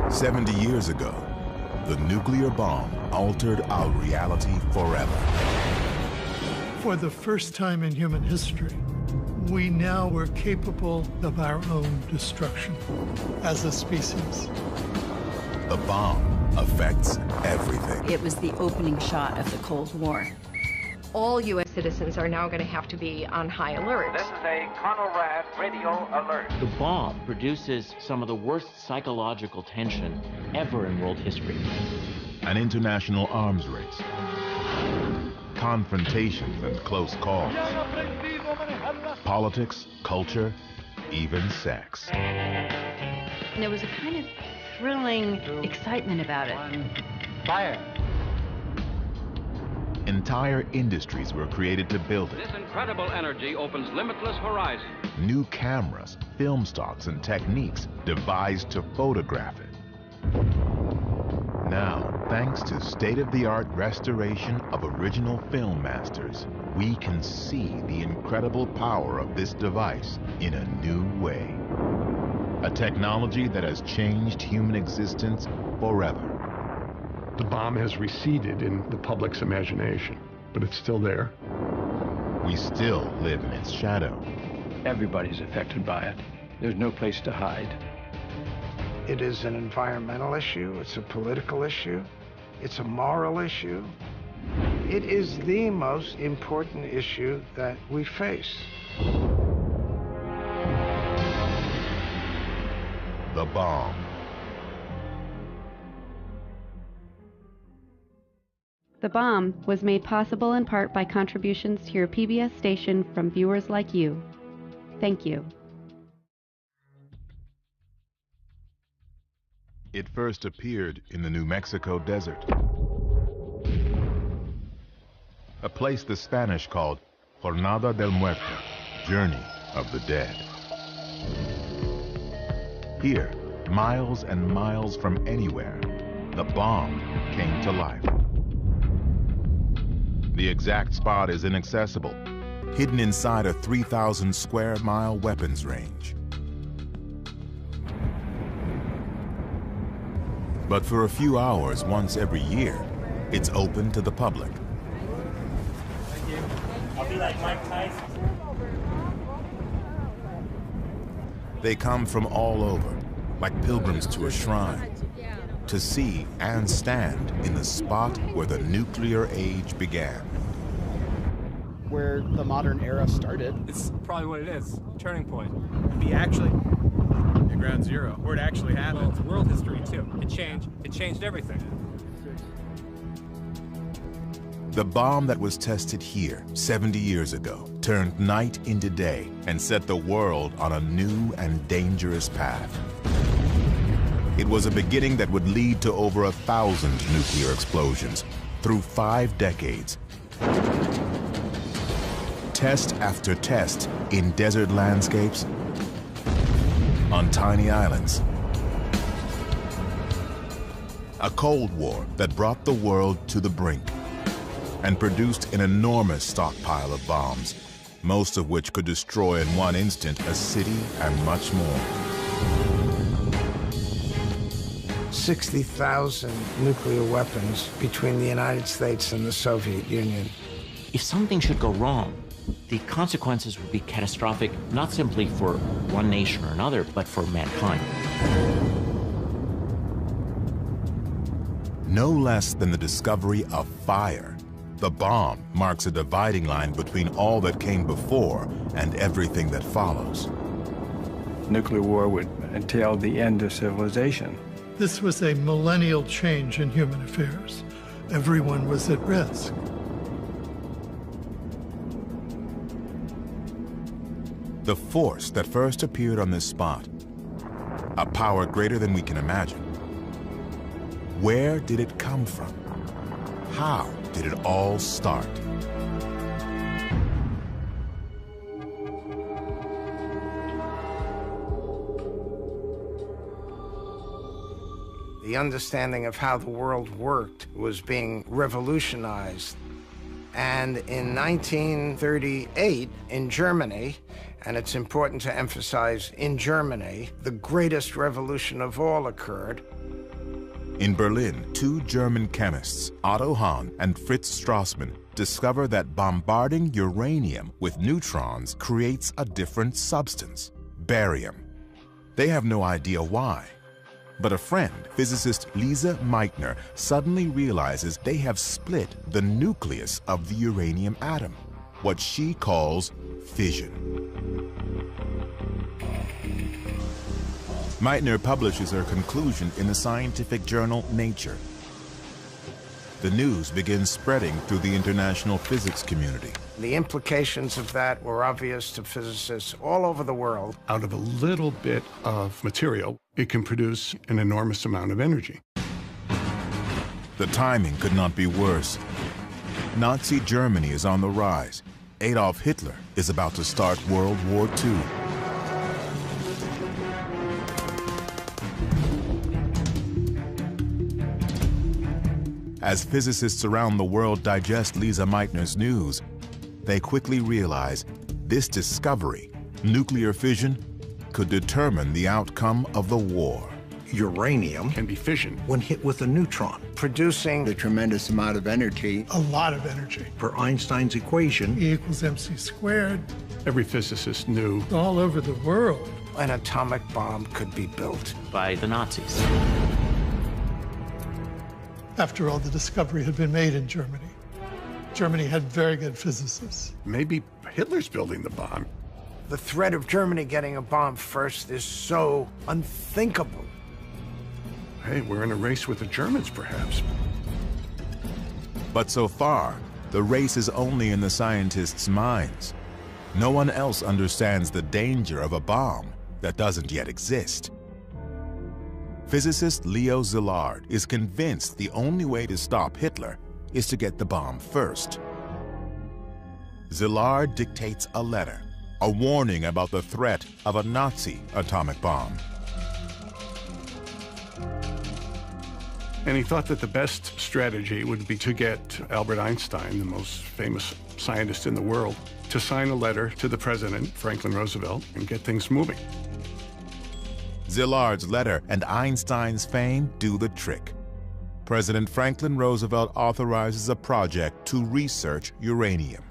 "70 years ago, the nuclear bomb altered our reality forever. For the first time in human history, we now were capable of our own destruction as a species. The bomb affects everything. It was the opening shot of the Cold War. All U.S. citizens are now going to have to be on high alert. This is a Conrad radio alert. The bomb produces some of the worst psychological tension ever in world history. An international arms race. Confrontations and close calls. Politics, culture, even sex. And there was a kind of thrilling excitement about it. Fire. Entire industries were created to build it. This incredible energy opens limitless horizons. New cameras, film stocks, and techniques devised to photograph it. Now, thanks to state-of-the-art restoration of original film masters, we can see the incredible power of this device in a new way. A technology that has changed human existence forever. The bomb has receded in the public's imagination, but it's still there. We still live in its shadow. Everybody's affected by it. There's no place to hide. It is an environmental issue, it's a political issue, it's a moral issue. It is the most important issue that we face. The bomb. The Bomb was made possible in part by contributions to your PBS station from viewers like you. Thank you. It first appeared in the New Mexico desert, a place the Spanish called Jornada del Muerto, Journey of the Dead. Here, miles and miles from anywhere, the bomb came to life. The exact spot is inaccessible, hidden inside a 3,000 square mile weapons range. But for a few hours once every year, it's open to the public. Thank you. I'll be like Mike Tyson. They come from all over, like pilgrims to a shrine, to see and stand in the spot where the nuclear age began. Where the modern era started. It's probably what it is, turning point. Ground zero, where it actually happened. Well, it's world history too. It changed everything. The bomb that was tested here 70 years ago turned night into day and set the world on a new and dangerous path. It was a beginning that would lead to over 1,000 nuclear explosions through 5 decades. Test after test in desert landscapes, on tiny islands. A Cold War that brought the world to the brink and produced an enormous stockpile of bombs, most of which could destroy in one instant a city and much more. 60,000 nuclear weapons between the United States and the Soviet Union. If something should go wrong, the consequences would be catastrophic, not simply for one nation or another, but for mankind. No less than the discovery of fire, the bomb marks a dividing line between all that came before and everything that follows. Nuclear war would entail the end of civilization. This was a millennial change in human affairs. Everyone was at risk. The force that first appeared on this spot, a power greater than we can imagine. Where did it come from? How did it all start? The understanding of how the world worked was being revolutionized. And in 1938, in Germany, and it's important to emphasize in Germany, the greatest revolution of all occurred. In Berlin, two German chemists, Otto Hahn and Fritz Strassmann, discover that bombarding uranium with neutrons creates a different substance, barium. They have no idea why. But a friend, physicist Lise Meitner, suddenly realizes they have split the nucleus of the uranium atom, what she calls fission. Meitner publishes her conclusion in the scientific journal Nature. The news begins spreading through the international physics community. The implications of that were obvious to physicists all over the world. Out of a little bit of material, it can produce an enormous amount of energy. The timing could not be worse. Nazi Germany is on the rise. Adolf Hitler is about to start World War II. As physicists around the world digest Lise Meitner's news, they quickly realize this discovery, nuclear fission, could determine the outcome of the war. Uranium can be fissioned when hit with a neutron, producing a tremendous amount of energy. A lot of energy. Per Einstein's equation, E equals mc squared. Every physicist knew all over the world an atomic bomb could be built by the Nazis. After all, the discovery had been made in Germany. Germany had very good physicists. Maybe Hitler's building the bomb. The threat of Germany getting a bomb first is so unthinkable. Hey, we're in a race with the Germans, perhaps. But so far, the race is only in the scientists' minds. No one else understands the danger of a bomb that doesn't yet exist. Physicist Leo Szilard is convinced the only way to stop Hitler is to get the bomb first. Szilard dictates a letter, a warning about the threat of a Nazi atomic bomb. And he thought that the best strategy would be to get Albert Einstein, the most famous scientist in the world, to sign a letter to the president, Franklin Roosevelt, and get things moving. Szilard's letter and Einstein's fame do the trick. President Franklin Roosevelt authorizes a project to research uranium.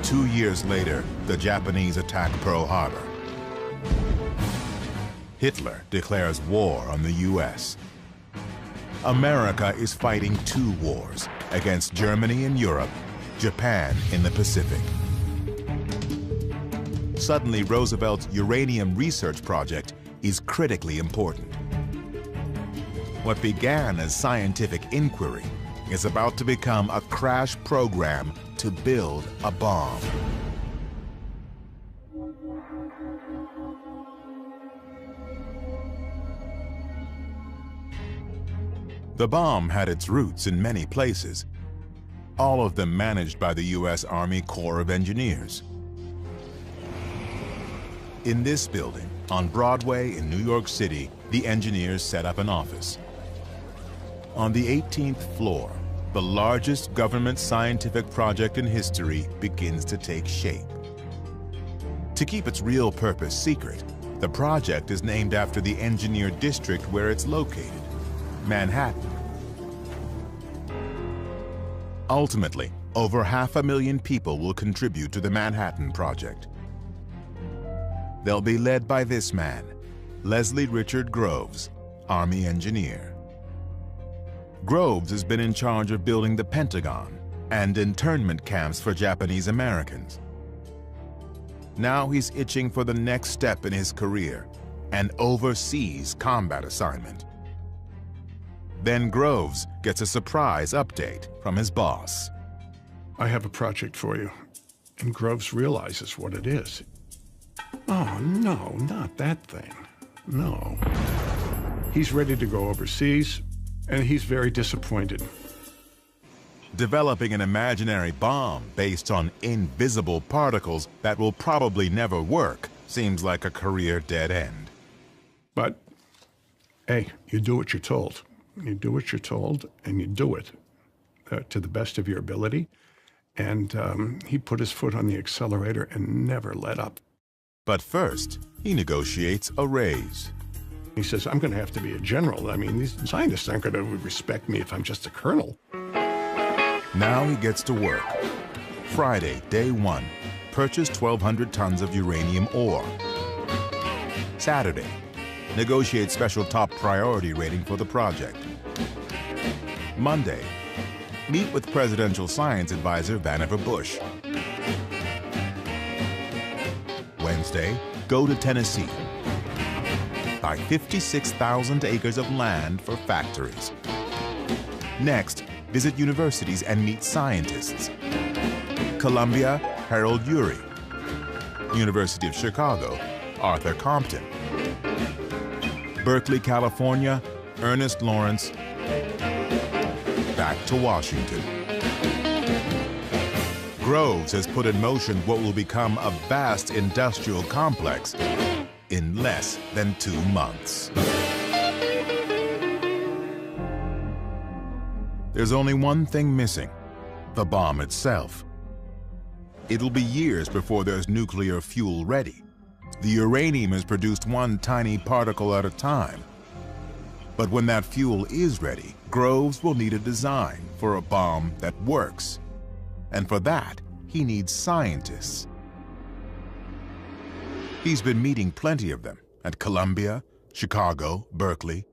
Two years later, the Japanese attack Pearl Harbor. Hitler declares war on the U.S. America is fighting two wars against Germany in Europe, Japan in the Pacific. Suddenly, Roosevelt's uranium research project is critically important. What began as scientific inquiry is about to become a crash program to build a bomb. The bomb had its roots in many places, all of them managed by the U.S. Army Corps of Engineers. In this building, on Broadway in New York City, the engineers set up an office. On the 18th floor, the largest government scientific project in history begins to take shape. To keep its real purpose secret, the project is named after the engineered district where it's located, Manhattan. Ultimately, over 500,000 people will contribute to the Manhattan Project. They'll be led by this man, Leslie Richard Groves, Army engineer. Groves has been in charge of building the Pentagon and internment camps for Japanese Americans. Now he's itching for the next step in his career, an overseas combat assignment. Then Groves gets a surprise update from his boss. I have a project for you. And Groves realizes what it is. Oh, no, not that thing. No. He's ready to go overseas, and he's very disappointed. Developing an imaginary bomb based on invisible particles that will probably never work seems like a career dead end. But, hey, you do what you're told. You do what you're told, and you do it to the best of your ability. And he put his foot on the accelerator and never let up. But first, he negotiates a raise. He says, I'm going to have to be a general. I mean, these scientists aren't going to respect me if I'm just a colonel. Now he gets to work. Friday, day 1, purchase 1,200 tons of uranium ore. Saturday, negotiate special top priority rating for the project. Monday, meet with Presidential Science Advisor Vannevar Bush. Wednesday, go to Tennessee. Buy 56,000 acres of land for factories. Next, visit universities and meet scientists. Columbia, Harold Urey. University of Chicago, Arthur Compton. Berkeley, California, Ernest Lawrence. Back to Washington. Groves has put in motion what will become a vast industrial complex in less than 2 months. There's only one thing missing: the bomb itself. It'll be years before there's nuclear fuel ready. The uranium is produced one tiny particle at a time. But when that fuel is ready, Groves will need a design for a bomb that works. And for that, he needs scientists. He's been meeting plenty of them at Columbia, Chicago, Berkeley.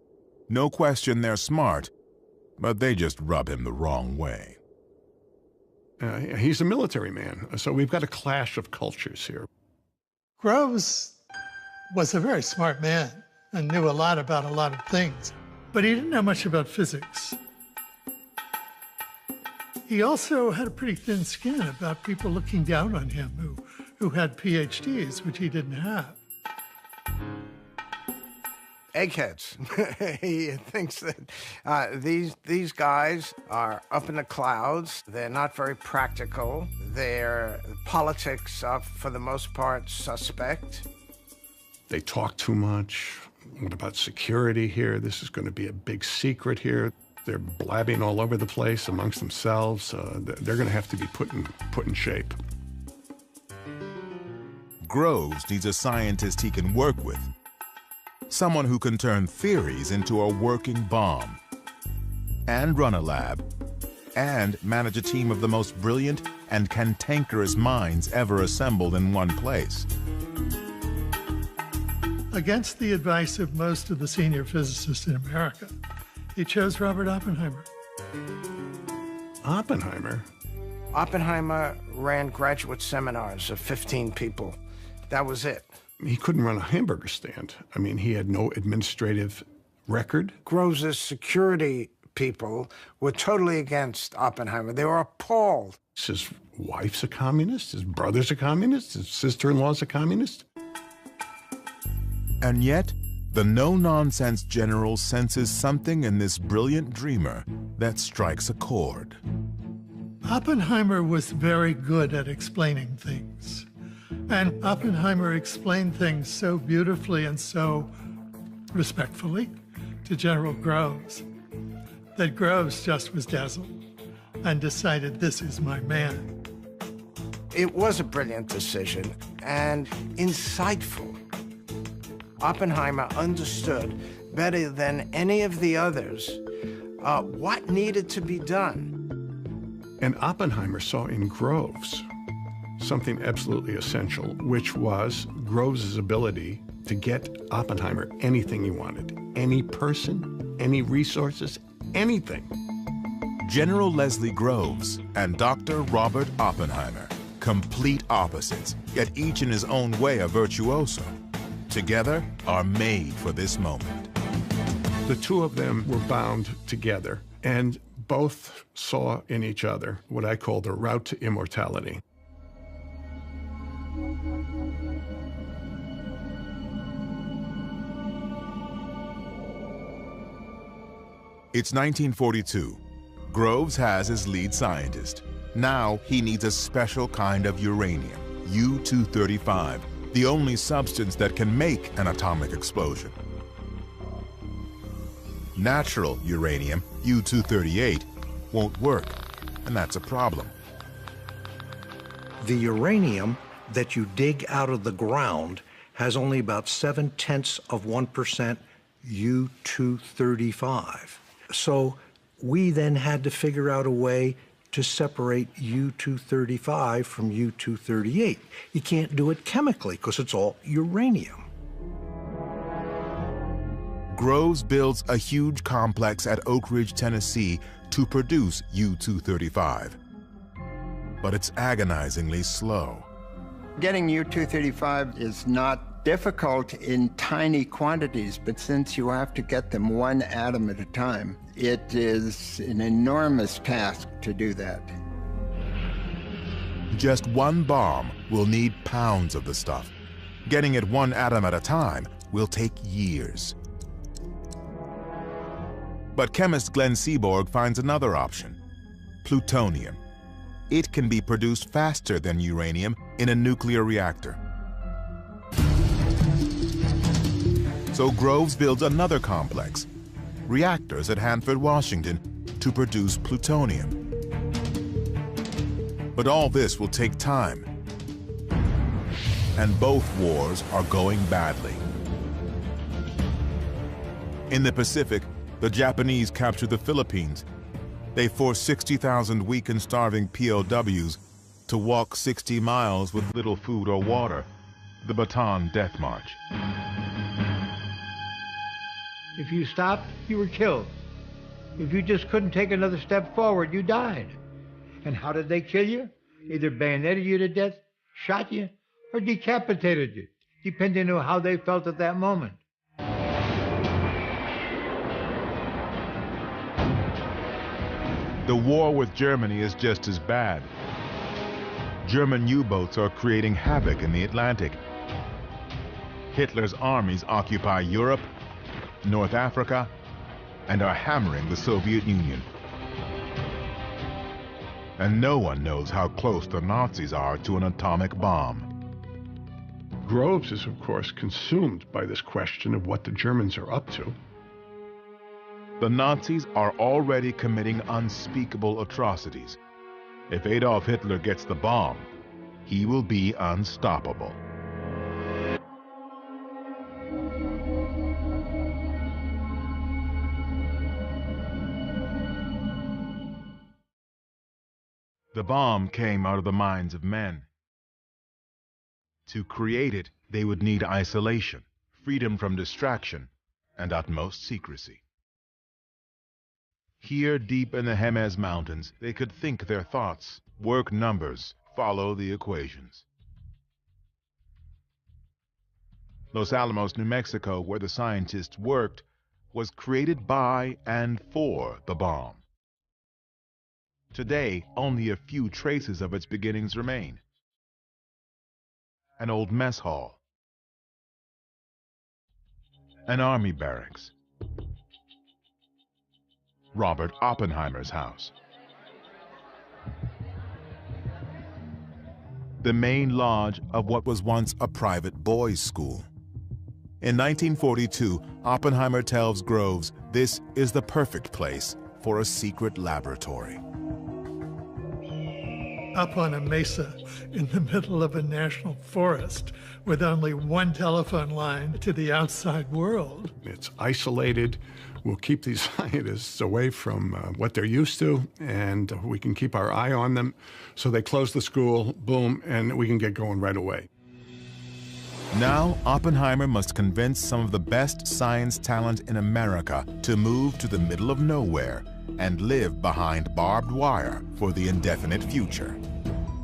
No question they're smart, but they just rub him the wrong way. He's a military man, so we've got a clash of cultures here. Groves was a very smart man and knew a lot about a lot of things, but he didn't know much about physics. He also had a pretty thin skin about people looking down on him who had PhDs, which he didn't have. Eggheads. He thinks that these guys are up in the clouds. They're not very practical. Their politics are, for the most part, suspect. They talk too much. What about security here? This is going to be a big secret here. They're blabbing all over the place amongst themselves. They're going to have to be put in shape. Groves needs a scientist he can work with. Someone who can turn theories into a working bomb, and run a lab, and manage a team of the most brilliant and cantankerous minds ever assembled in one place. Against the advice of most of the senior physicists in America, he chose Robert Oppenheimer. Oppenheimer? Oppenheimer ran graduate seminars of 15 people. That was it. He couldn't run a hamburger stand. I mean, he had no administrative record. Groves' security people were totally against Oppenheimer. They were appalled. His wife's a communist, his brother's a communist, his sister-in-law's a communist. And yet, the no-nonsense general senses something in this brilliant dreamer that strikes a chord. Oppenheimer was very good at explaining things. And Oppenheimer explained things so beautifully and so respectfully to General Groves that Groves just was dazzled and decided, this is my man. It was a brilliant decision and insightful. Oppenheimer understood better than any of the others what needed to be done. And Oppenheimer saw in Groves something absolutely essential, which was Groves' ability to get Oppenheimer anything he wanted. Any person, any resources, anything. General Leslie Groves and Dr. Robert Oppenheimer, complete opposites, yet each in his own way a virtuoso, together are made for this moment. The two of them were bound together, and both saw in each other what I call the route to immortality. It's 1942. Groves has his lead scientist. Now he needs a special kind of uranium, U-235, the only substance that can make an atomic explosion. Natural uranium, U-238, won't work, and that's a problem. The uranium that you dig out of the ground has only about 0.7% U-235. So we then had to figure out a way to separate U-235 from U-238. You can't do it chemically because it's all uranium. Groves builds a huge complex at Oak Ridge, Tennessee to produce U-235. But it's agonizingly slow. Getting U-235 is not difficult in tiny quantities, but since you have to get them one atom at a time, it is an enormous task to do that. Just one bomb will need pounds of the stuff. Getting it one atom at a time will take years. But chemist Glenn Seaborg finds another option: plutonium. It can be produced faster than uranium in a nuclear reactor. So Groves builds another complex, reactors at Hanford, Washington, to produce plutonium. But all this will take time. And both wars are going badly. In the Pacific, the Japanese captured the Philippines. They forced 60,000 weak and starving POWs to walk 60 miles with little food or water, the Bataan Death March. If you stopped, you were killed. If you just couldn't take another step forward, you died. And how did they kill you? Either bayoneted you to death, shot you, or decapitated you, depending on how they felt at that moment. The war with Germany is just as bad. German U-boats are creating havoc in the Atlantic. Hitler's armies occupy Europe, North Africa, and are hammering the Soviet Union. And no one knows how close the Nazis are to an atomic bomb. Groves is, of course, consumed by this question of what the Germans are up to. The Nazis are already committing unspeakable atrocities. If Adolf Hitler gets the bomb, he will be unstoppable. The bomb came out of the minds of men. To create it, they would need isolation, freedom from distraction, and utmost secrecy. Here, deep in the Jemez Mountains, they could think their thoughts, work numbers, follow the equations. Los Alamos, New Mexico, where the scientists worked, was created by and for the bomb. Today, only a few traces of its beginnings remain. An old mess hall, an army barracks, Robert Oppenheimer's house, the main lodge of what was once a private boys' school. In 1942, Oppenheimer tells Groves this is the perfect place for a secret laboratory. Up on a mesa in the middle of a national forest with only one telephone line to the outside world. It's isolated. We'll keep these scientists away from what they're used to, and we can keep our eye on them. So they close the school, boom, and we can get going right away. Now, Oppenheimer must convince some of the best science talent in America to move to the middle of nowhere and live behind barbed wire for the indefinite future.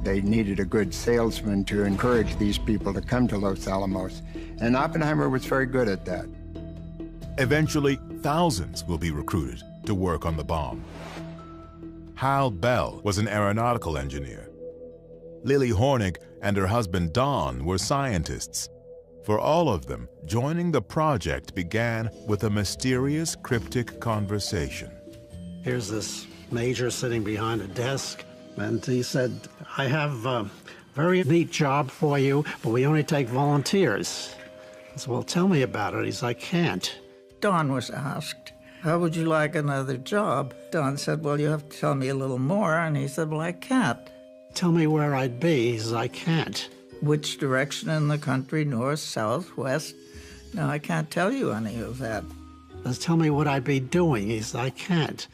They needed a good salesman to encourage these people to come to Los Alamos, and Oppenheimer was very good at that. Eventually, thousands will be recruited to work on the bomb. Hal Bell was an aeronautical engineer. Lily Hornig and her husband Don were scientists. For all of them, joining the project began with a mysterious, cryptic conversation. Here's this major sitting behind a desk, and he said, I have a very neat job for you, but we only take volunteers. I said, well, tell me about it. He's like, I can't. Don was asked how would you like another job? Don said, well, you have to tell me a little more. And he said, well, I can't. Tell me where I'd be. He says, I can't. Which direction in the country, north, south, west? No, I can't tell you any of that. He says, tell me what I'd be doing. He says, I can't.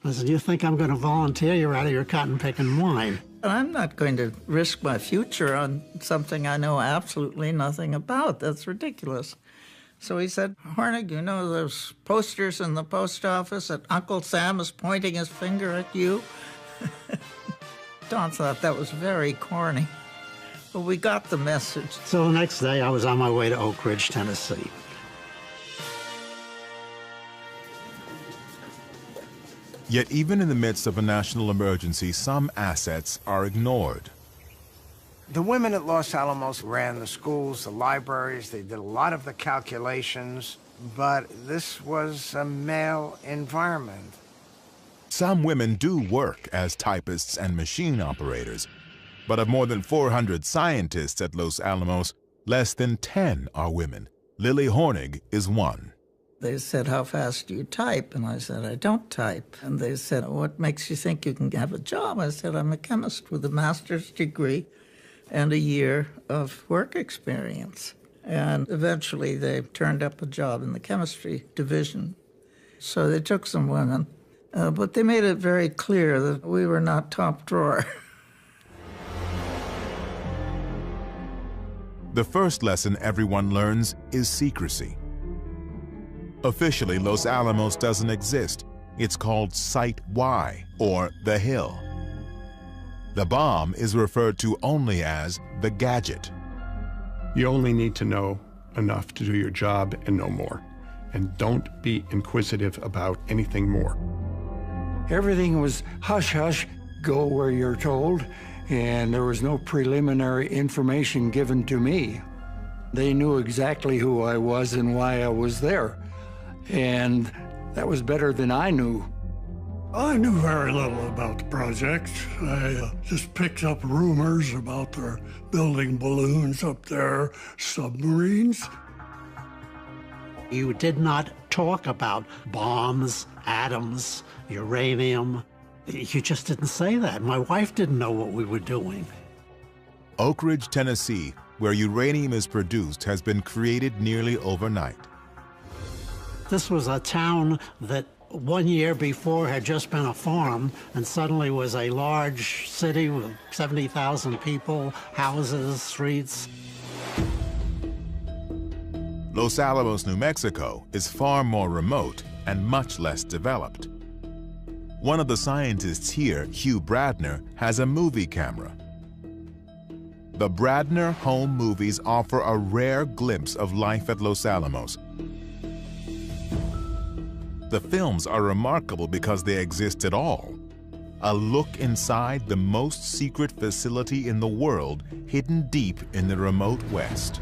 I said, you think I'm going to volunteer? You're out of your cotton-picking mind. And I'm not going to risk my future on something I know absolutely nothing about. That's ridiculous. So he said, Hornig, you know those posters in the post office that Uncle Sam is pointing his finger at you? Don thought that was very corny. But we got the message. So the next day, I was on my way to Oak Ridge, Tennessee. Yet even in the midst of a national emergency, some assets are ignored. The women at Los Alamos ran the schools, the libraries, they did a lot of the calculations, but this was a male environment. Some women do work as typists and machine operators, but of more than 400 scientists at Los Alamos, less than 10 are women. Lily Hornig is one. They said, how fast do you type? And I said, I don't type. And they said, what makes you think you can have a job? I said, I'm a chemist with a master's degree and a year of work experience. And eventually they turned up a job in the chemistry division. So they took some women, but they made it very clear that we were not top drawer. The first lesson everyone learns is secrecy. Officially, Los Alamos doesn't exist. It's called Site Y, or the Hill. The bomb is referred to only as the gadget. You only need to know enough to do your job and no more. And don't be inquisitive about anything more. Everything was hush-hush, go where you're told, and there was no preliminary information given to me. They knew exactly who I was and why I was there. And that was better than I knew. I knew very little about the project. I just picked up rumors about their building balloons up there, submarines. You did not talk about bombs, atoms, uranium. You just didn't say that. My wife didn't know what we were doing. Oak Ridge, Tennessee, where uranium is produced, has been created nearly overnight. This was a town that 1 year before had just been a farm and suddenly was a large city with 70,000 people, houses, streets. Los Alamos, New Mexico is far more remote and much less developed. One of the scientists here, Hugh Bradner, has a movie camera. The Bradner home movies offer a rare glimpse of life at Los Alamos. The films are remarkable because they exist at all. A look inside the most secret facility in the world, hidden deep in the remote West.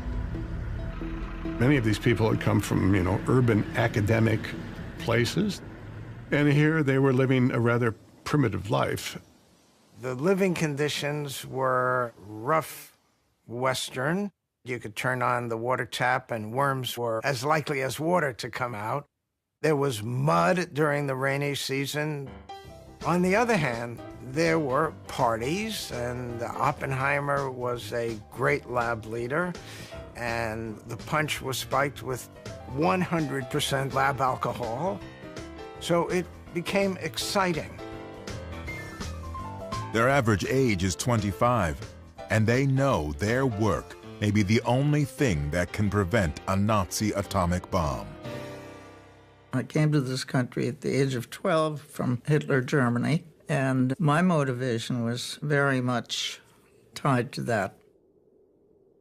Many of these people had come from, urban academic places, and here they were living a rather primitive life. The living conditions were rough Western. You could turn on the water tap and worms were as likely as water to come out. There was mud during the rainy season. On the other hand, there were parties, and Oppenheimer was a great lab leader, and the punch was spiked with 100% lab alcohol. So it became exciting. Their average age is 25, and they know their work may be the only thing that can prevent a Nazi atomic bomb. I came to this country at the age of 12 from Hitler, Germany, and my motivation was very much tied to that.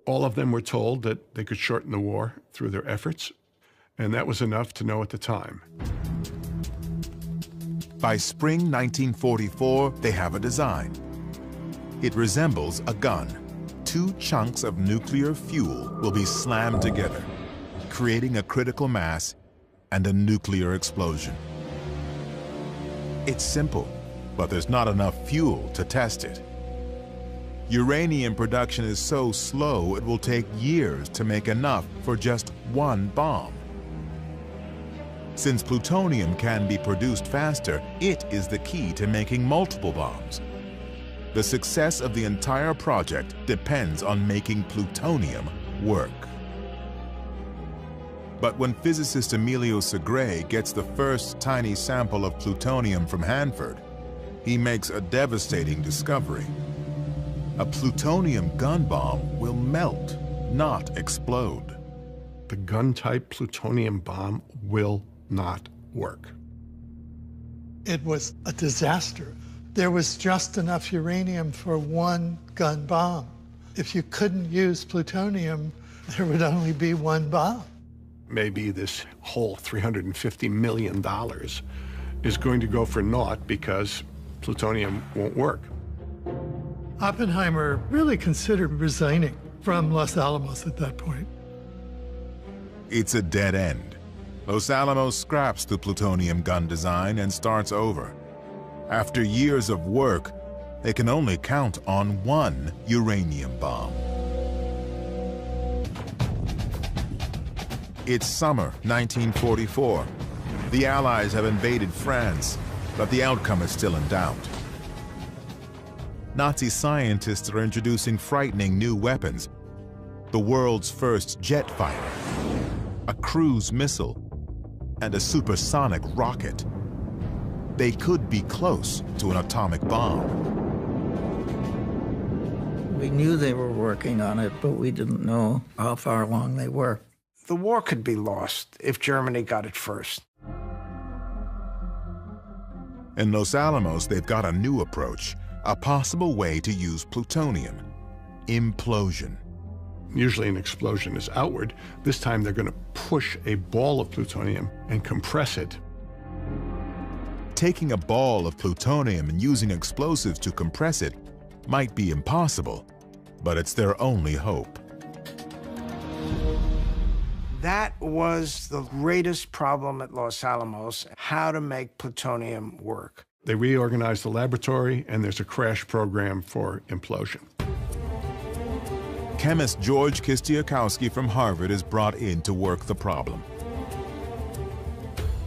All of them were told that they could shorten the war through their efforts, and that was enough to know at the time. By spring 1944, they have a design. It resembles a gun. 2 chunks of nuclear fuel will be slammed together, creating a critical mass and a nuclear explosion. It's simple, but there's not enough fuel to test it. Uranium production is so slow it will take years to make enough for just 1 bomb. Since plutonium can be produced faster, it is the key to making multiple bombs. The success of the entire project depends on making plutonium work. But when physicist Emilio Segre gets the first tiny sample of plutonium from Hanford, he makes a devastating discovery. A plutonium gun bomb will melt, not explode. The gun-type plutonium bomb will not work. It was a disaster. There was just enough uranium for one gun bomb. If you couldn't use plutonium, there would only be one bomb. Maybe this whole $350 million is going to go for naught because plutonium won't work. Oppenheimer really considered resigning from Los Alamos at that point. It's a dead end. Los Alamos scraps the plutonium gun design and starts over. After years of work, they can only count on one uranium bomb. It's summer 1944. The Allies have invaded France, but the outcome is still in doubt. Nazi scientists are introducing frightening new weapons. The world's first jet fighter, a cruise missile, and a supersonic rocket. They could be close to an atomic bomb. We knew they were working on it, but we didn't know how far along they were. The war could be lost if Germany got it first. In Los Alamos, they've got a new approach, a possible way to use plutonium: implosion. Usually an explosion is outward. This time they're going to push a ball of plutonium and compress it. Taking a ball of plutonium and using explosives to compress it might be impossible, but it's their only hope. That was the greatest problem at Los Alamos, how to make plutonium work. They reorganized the laboratory, and there's a crash program for implosion. Chemist George Kistiakowsky from Harvard is brought in to work the problem.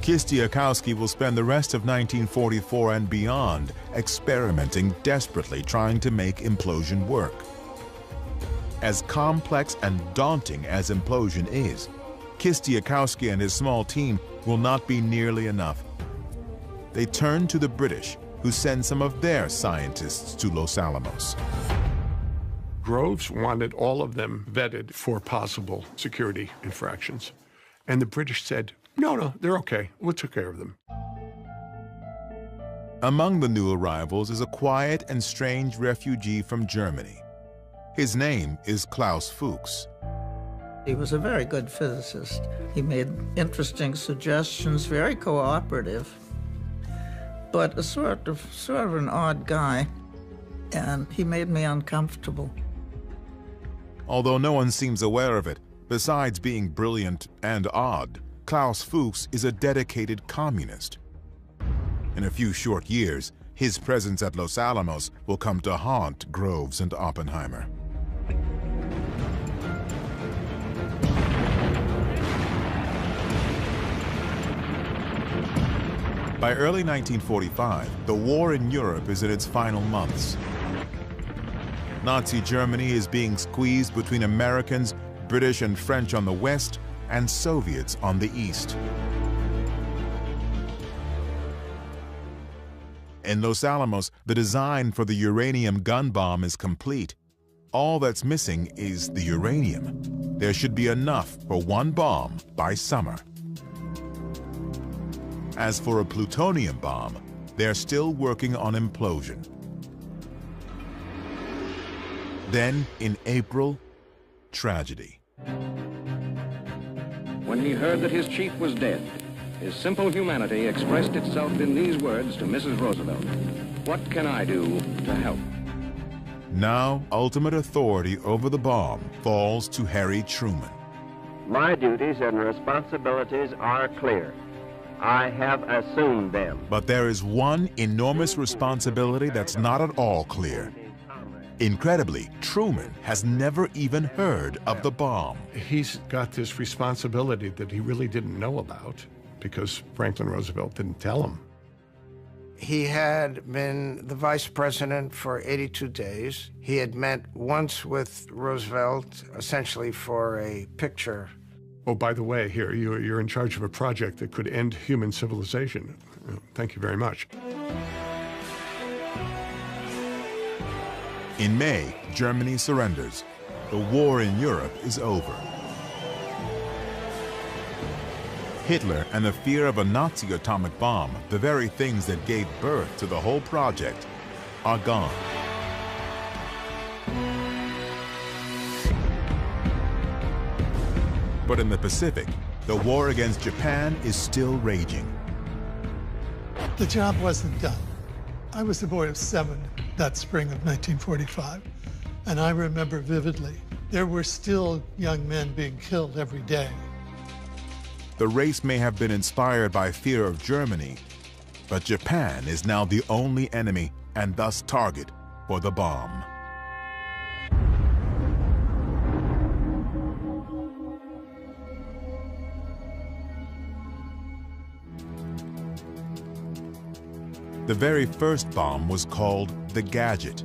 Kistiakowsky will spend the rest of 1944 and beyond experimenting desperately trying to make implosion work. As complex and daunting as implosion is, Kistiakowsky and his small team will not be nearly enough. They turn to the British, who send some of their scientists to Los Alamos. Groves wanted all of them vetted for possible security infractions. And the British said, no, they're okay. We'll take care of them. Among the new arrivals is a quiet and strange refugee from Germany. His name is Klaus Fuchs. He was a very good physicist. He made interesting suggestions, very cooperative, but a sort of an odd guy, and he made me uncomfortable. Although no one seems aware of it, besides being brilliant and odd, Klaus Fuchs is a dedicated communist. In a few short years, his presence at Los Alamos will come to haunt Groves and Oppenheimer. By early 1945, the war in Europe is in its final months. Nazi Germany is being squeezed between Americans, British and French on the west, and Soviets on the east. In Los Alamos, the design for the uranium gun bomb is complete. All that's missing is the uranium. There should be enough for one bomb by summer. As for a plutonium bomb, they're still working on implosion. Then, in April, tragedy. When he heard that his chief was dead, his simple humanity expressed itself in these words to Mrs. Roosevelt: "What can I do to help?" Now, ultimate authority over the bomb falls to Harry Truman. My duties and responsibilities are clear. I have assumed them. But there is one enormous responsibility that's not at all clear. Incredibly, Truman has never even heard of the bomb. He's got this responsibility that he really didn't know about because Franklin Roosevelt didn't tell him. He had been the vice president for 82 days. He had met once with Roosevelt, essentially for a picture. Oh, by the way, here, you're in charge of a project that could end human civilization. Thank you very much. In May, Germany surrenders. The war in Europe is over. Hitler and the fear of a Nazi atomic bomb, the very things that gave birth to the whole project, are gone. But in the Pacific, the war against Japan is still raging. The job wasn't done. I was a boy of 7 that spring of 1945, and I remember vividly, there were still young men being killed every day. The race may have been inspired by fear of Germany, but Japan is now the only enemy and thus target for the bomb. The very first bomb was called the Gadget.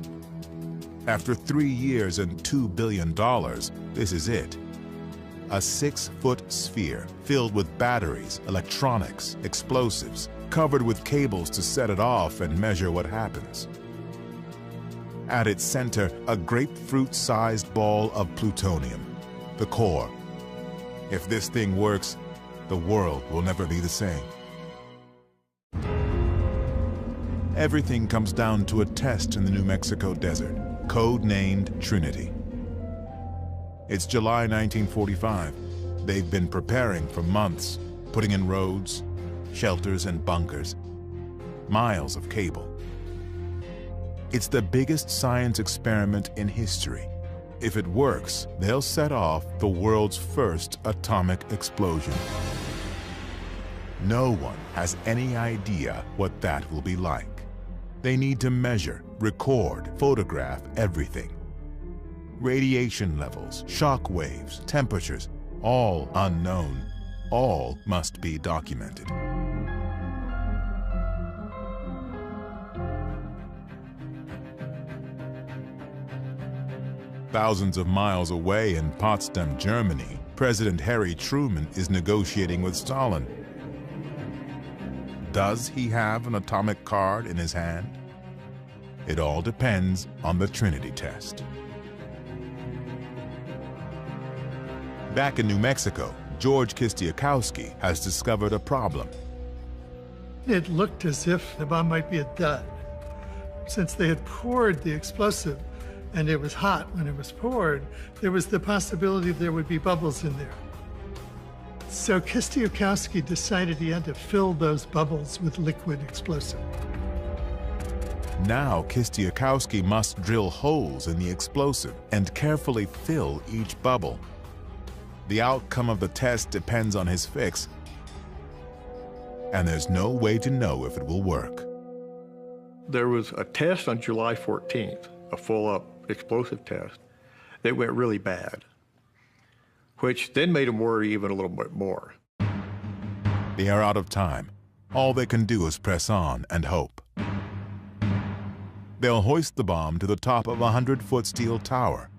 After 3 years and $2 billion, this is it. A 6-foot sphere filled with batteries, electronics, explosives, covered with cables to set it off and measure what happens. At its center, a grapefruit-sized ball of plutonium, the core. If this thing works, the world will never be the same. Everything comes down to a test in the New Mexico desert, code-named Trinity. It's July 1945. They've been preparing for months, putting in roads, shelters, and bunkers, miles of cable. It's the biggest science experiment in history. If it works, they'll set off the world's first atomic explosion. No one has any idea what that will be like. They need to measure, record, photograph everything. Radiation levels, shock waves, temperatures, all unknown, all must be documented. Thousands of miles away in Potsdam, Germany, President Harry Truman is negotiating with Stalin. Does he have an atomic card in his hand? It all depends on the Trinity test. Back in New Mexico, George Kistiakowsky has discovered a problem. It looked as if the bomb might be a dud. Since they had poured the explosive and it was hot when it was poured, there was the possibility there would be bubbles in there. So Kistiakowsky decided he had to fill those bubbles with liquid explosive. Now Kistiakowsky must drill holes in the explosive and carefully fill each bubble. The outcome of the test depends on his fix, and there's no way to know if it will work. There was a test on July 14th, a full-up explosive test, that went really bad, which then made him worry even a little bit more. They are out of time. All they can do is press on and hope. They'll hoist the bomb to the top of a 100-foot steel tower.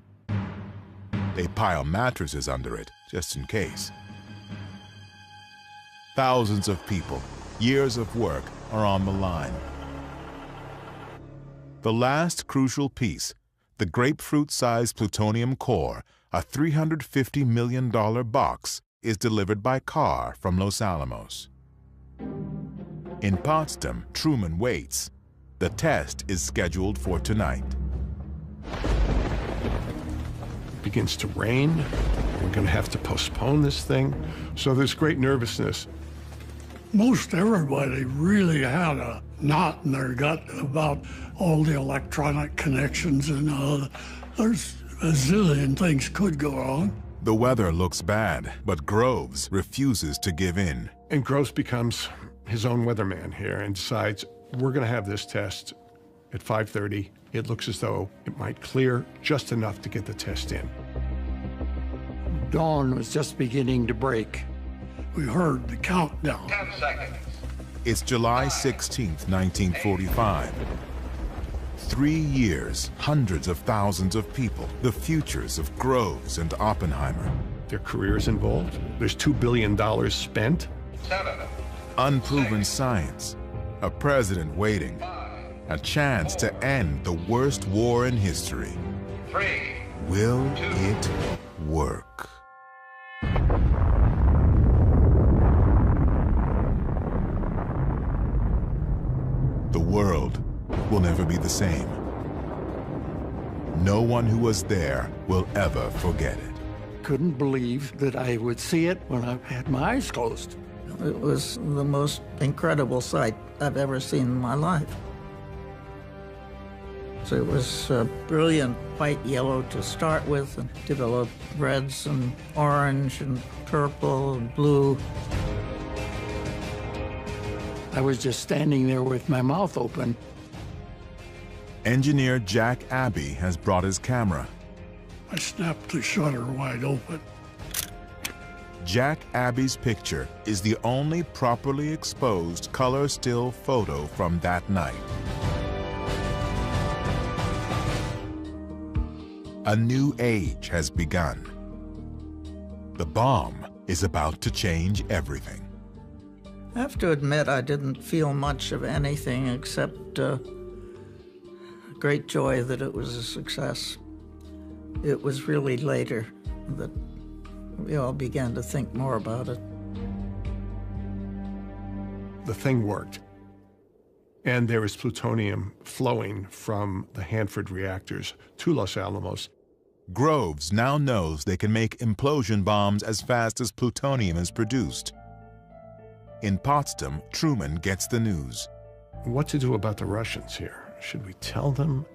They pile mattresses under it, just in case. Thousands of people, years of work, are on the line. The last crucial piece, the grapefruit-sized plutonium core, a $350 million box, is delivered by car from Los Alamos. In Potsdam, Truman waits. The test is scheduled for tonight. It begins to rain. We're going to have to postpone this thing. So there's great nervousness. Most everybody really had a knot in their gut about all the electronic connections and there's a zillion things could go wrong. The weather looks bad, but Groves refuses to give in. And Groves becomes his own weatherman here and decides, we're going to have this test at 5:30. It looks as though it might clear just enough to get the test in. Dawn was just beginning to break. we heard the countdown. 10 seconds. It's July 16th, 1945. 3 years, hundreds of thousands of people, the futures of Groves and Oppenheimer. Their careers involved. There's $2 billion spent. 7. Unproven science, a president waiting, a chance to end the worst war in history. 3. Will it work? The world will never be the same. No one who was there will ever forget it. Couldn't believe that I would see it when I had my eyes closed. It was the most incredible sight I've ever seen in my life. So it was brilliant white yellow to start with, and developed reds and orange and purple and blue. I was just standing there with my mouth open. Engineer Jack Abbey has brought his camera. I snapped the shutter wide open. Jack Abbey's picture is the only properly exposed color still photo from that night. A new age has begun. The bomb is about to change everything. I have to admit I didn't feel much of anything except great joy that it was a success. It was really later that we all began to think more about it. The thing worked. And there is plutonium flowing from the Hanford reactors to Los Alamos. Groves now knows they can make implosion bombs as fast as plutonium is produced. In Potsdam, Truman gets the news. What to do about the Russians here? Should we tell them?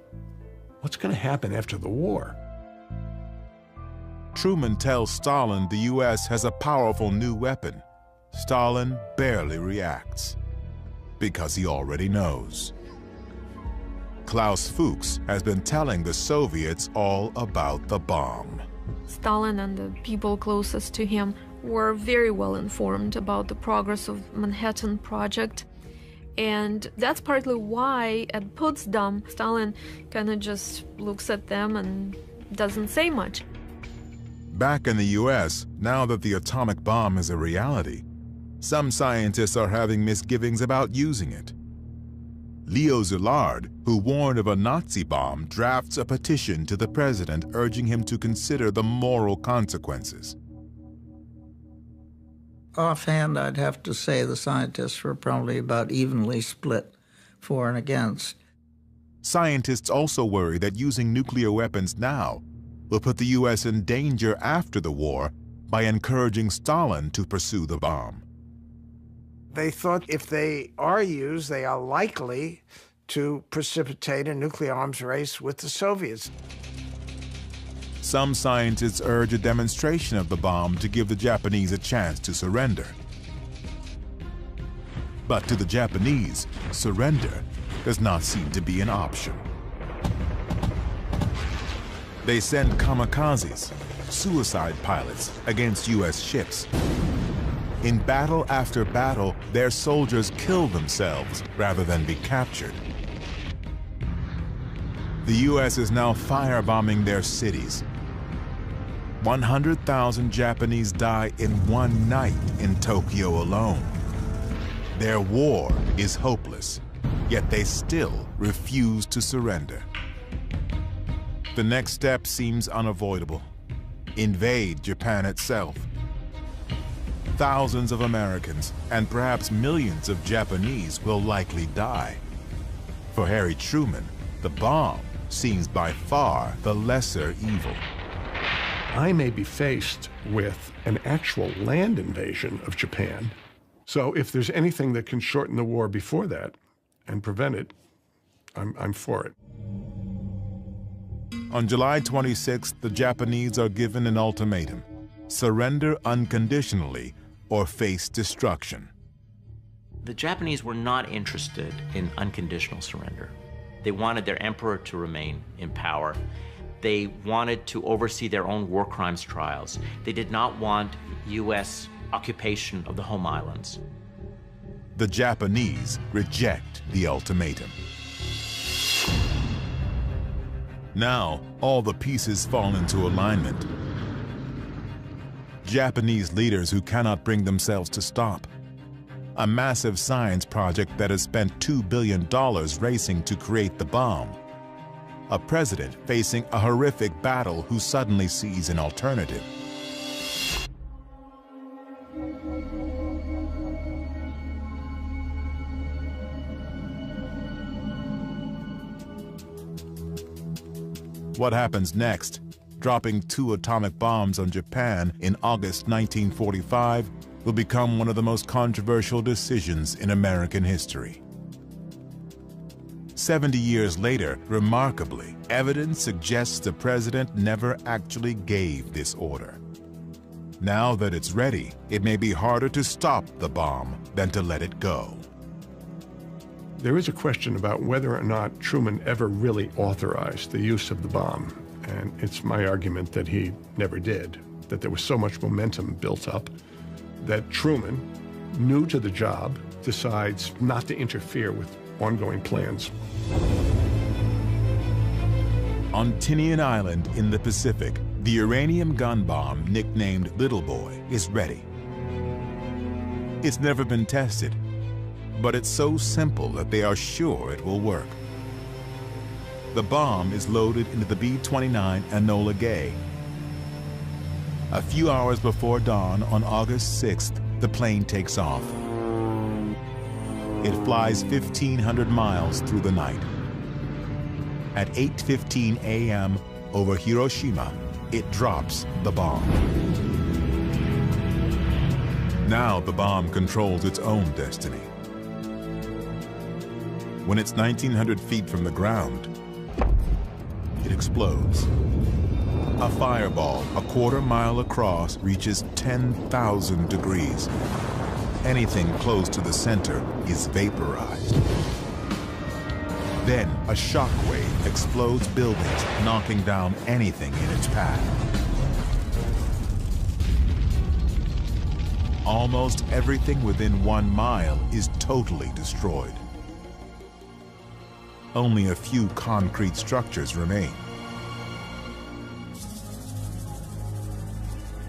What's going to happen after the war? Truman tells Stalin the U.S. has a powerful new weapon. Stalin barely reacts, because he already knows. Klaus Fuchs has been telling the Soviets all about the bomb. Stalin and the people closest to him were very well informed about the progress of Manhattan Project. And that's partly why at Potsdam, Stalin kind of just looks at them and doesn't say much. Back in the U.S., now that the atomic bomb is a reality, some scientists are having misgivings about using it. Leo Szilard, who warned of a Nazi bomb, drafts a petition to the president urging him to consider the moral consequences. Offhand, I'd have to say the scientists were probably about evenly split for and against. Scientists also worry that using nuclear weapons now will put the U.S. in danger after the war by encouraging Stalin to pursue the bomb. They thought if they are used, they are likely to precipitate a nuclear arms race with the Soviets. Some scientists urge a demonstration of the bomb to give the Japanese a chance to surrender. But to the Japanese, surrender does not seem to be an option. They send kamikazes, suicide pilots, against U.S. ships. In battle after battle, their soldiers kill themselves rather than be captured. The U.S. is now firebombing their cities. 100,000 Japanese die in one night in Tokyo alone. Their war is hopeless, yet they still refuse to surrender. The next step seems unavoidable. Invade Japan itself. Thousands of Americans and perhaps millions of Japanese will likely die. For Harry Truman, the bomb seems by far the lesser evil. I may be faced with an actual land invasion of Japan. So if there's anything that can shorten the war before that and prevent it, I'm for it. On July 26th, the Japanese are given an ultimatum: surrender unconditionally or face destruction. The Japanese were not interested in unconditional surrender. They wanted their emperor to remain in power. They wanted to oversee their own war crimes trials. They did not want U.S. occupation of the home islands. The Japanese reject the ultimatum. Now, all the pieces fall into alignment. Japanese leaders who cannot bring themselves to stop. A massive science project that has spent $2 billion racing to create the bomb. A president facing a horrific battle who suddenly sees an alternative. What happens next, dropping 2 atomic bombs on Japan in August 1945, will become one of the most controversial decisions in American history. 70 years later, remarkably, evidence suggests the president never actually gave this order. Now that it's ready, it may be harder to stop the bomb than to let it go. There is a question about whether or not Truman ever really authorized the use of the bomb, and it's my argument that he never did, that there was so much momentum built up that Truman, new to the job, decides not to interfere with ongoing plans. On Tinian Island in the Pacific, the uranium gun bomb, nicknamed Little Boy, is ready. It's never been tested, but it's so simple that they are sure it will work. The bomb is loaded into the B-29 Enola Gay. A few hours before dawn on August 6th, the plane takes off. It flies 1,500 miles through the night. At 8:15 a.m. over Hiroshima, it drops the bomb. Now the bomb controls its own destiny. When it's 1,900 feet from the ground, it explodes. A fireball a quarter-mile across reaches 10,000 degrees. Anything close to the center is vaporized. Then a shockwave explodes buildings, knocking down anything in its path. Almost everything within 1 mile is totally destroyed. Only a few concrete structures remain.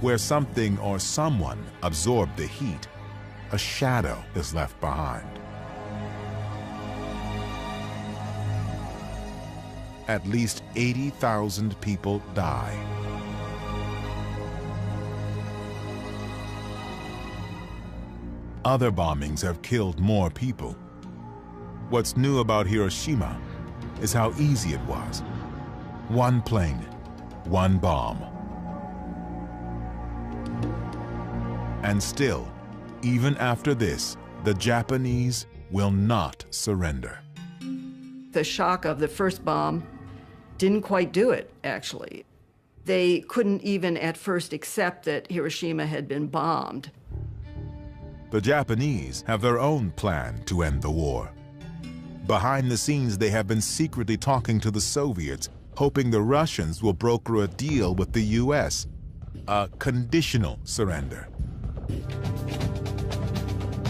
Where something or someone absorbed the heat, a shadow is left behind. At least 80,000 people die. Other bombings have killed more people. What's new about Hiroshima is how easy it was. 1 plane, 1 bomb. And still, even after this, the Japanese will not surrender. The shock of the first bomb didn't quite do it, actually. They couldn't even at first accept that Hiroshima had been bombed. The Japanese have their own plan to end the war. Behind the scenes, they have been secretly talking to the Soviets, hoping the Russians will broker a deal with the US, a conditional surrender.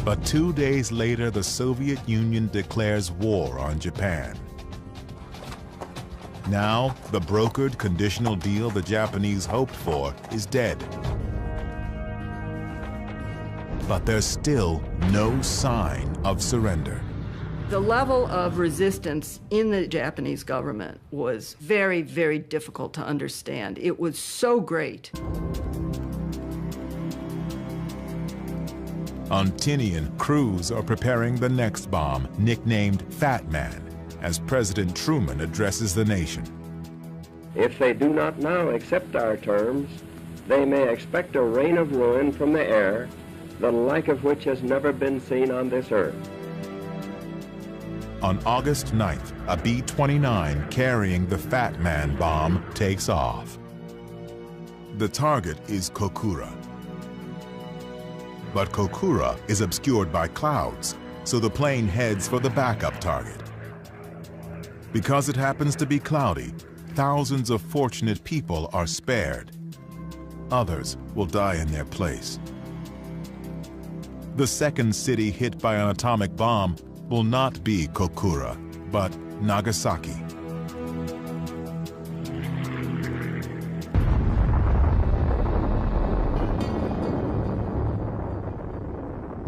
But 2 days later, the Soviet Union declares war on Japan. Now, the brokered conditional deal the Japanese hoped for is dead. But there's still no sign of surrender. The level of resistance in the Japanese government was very, very difficult to understand. It was so great. On Tinian, crews are preparing the next bomb, nicknamed Fat Man, as President Truman addresses the nation. If they do not now accept our terms, they may expect a rain of ruin from the air, the like of which has never been seen on this earth. On August 9th, a B-29 carrying the Fat Man bomb takes off. The target is Kokura. But Kokura is obscured by clouds, so the plane heads for the backup target. Because it happens to be cloudy, thousands of fortunate people are spared. Others will die in their place. The second city hit by an atomic bomb will not be Kokura, but Nagasaki.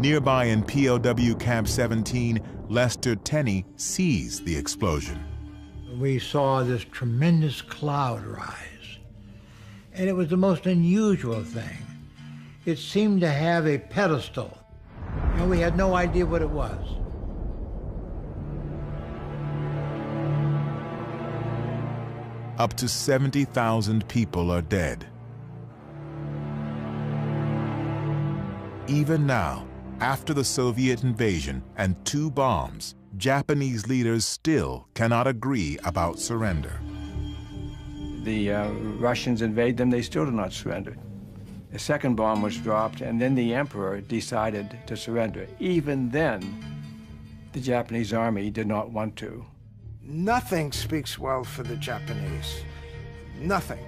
Nearby in POW Camp 17, Lester Tenney sees the explosion. We saw this tremendous cloud rise, and it was the most unusual thing. It seemed to have a pedestal, and we had no idea what it was. Up to 70,000 people are dead. Even now, after the Soviet invasion and 2 bombs, Japanese leaders still cannot agree about surrender. The Russians invade them, they still do not surrender. The second bomb was dropped, and then the emperor decided to surrender. Even then, the Japanese army did not want to. Nothing speaks well for the Japanese. Nothing.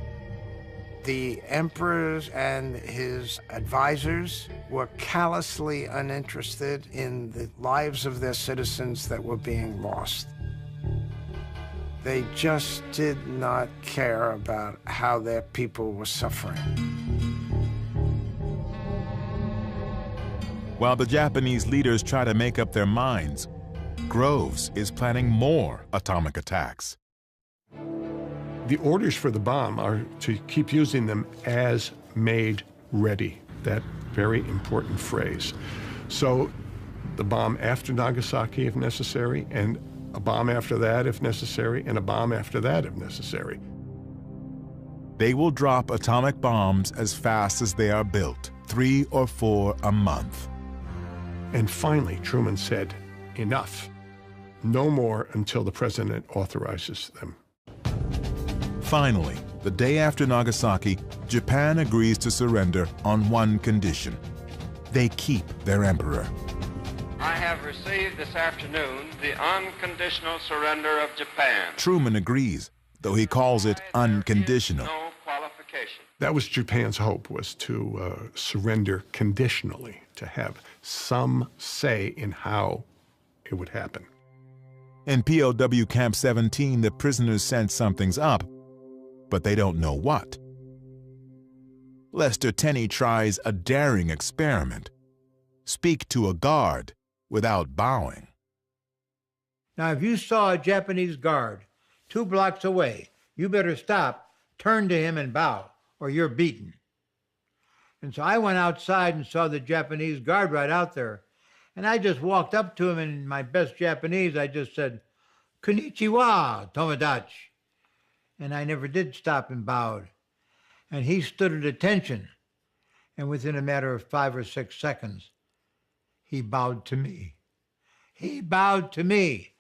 The emperors and his advisors were callously uninterested in the lives of their citizens that were being lost. They just did not care about how their people were suffering. While the Japanese leaders try to make up their minds, Groves is planning more atomic attacks. The orders for the bomb are to keep using them as made ready, that very important phrase. So the bomb after Nagasaki if necessary, and a bomb after that if necessary, and a bomb after that if necessary. They will drop atomic bombs as fast as they are built, 3 or 4 a month. And finally, Truman said, enough. No more until the president authorizes them. Finally, the day after Nagasaki, Japan agrees to surrender on one condition. They keep their emperor. I have received this afternoon the unconditional surrender of Japan. Truman agrees, though he calls it unconditional. No qualification. That was Japan's hope, was to surrender conditionally, to have some say in how it would happen. In POW Camp 17, the prisoners sense something's up, but they don't know what. Lester Tenney tries a daring experiment. Speak to a guard without bowing. Now, if you saw a Japanese guard 2 blocks away, you better stop, turn to him and bow, or you're beaten. And so I went outside and saw the Japanese guard right out there. And I just walked up to him, and in my best Japanese, I just said, "Konnichiwa, Tomodachi." And I never did stop and bowed. And he stood at attention. And within a matter of 5 or 6 seconds, he bowed to me. He bowed to me.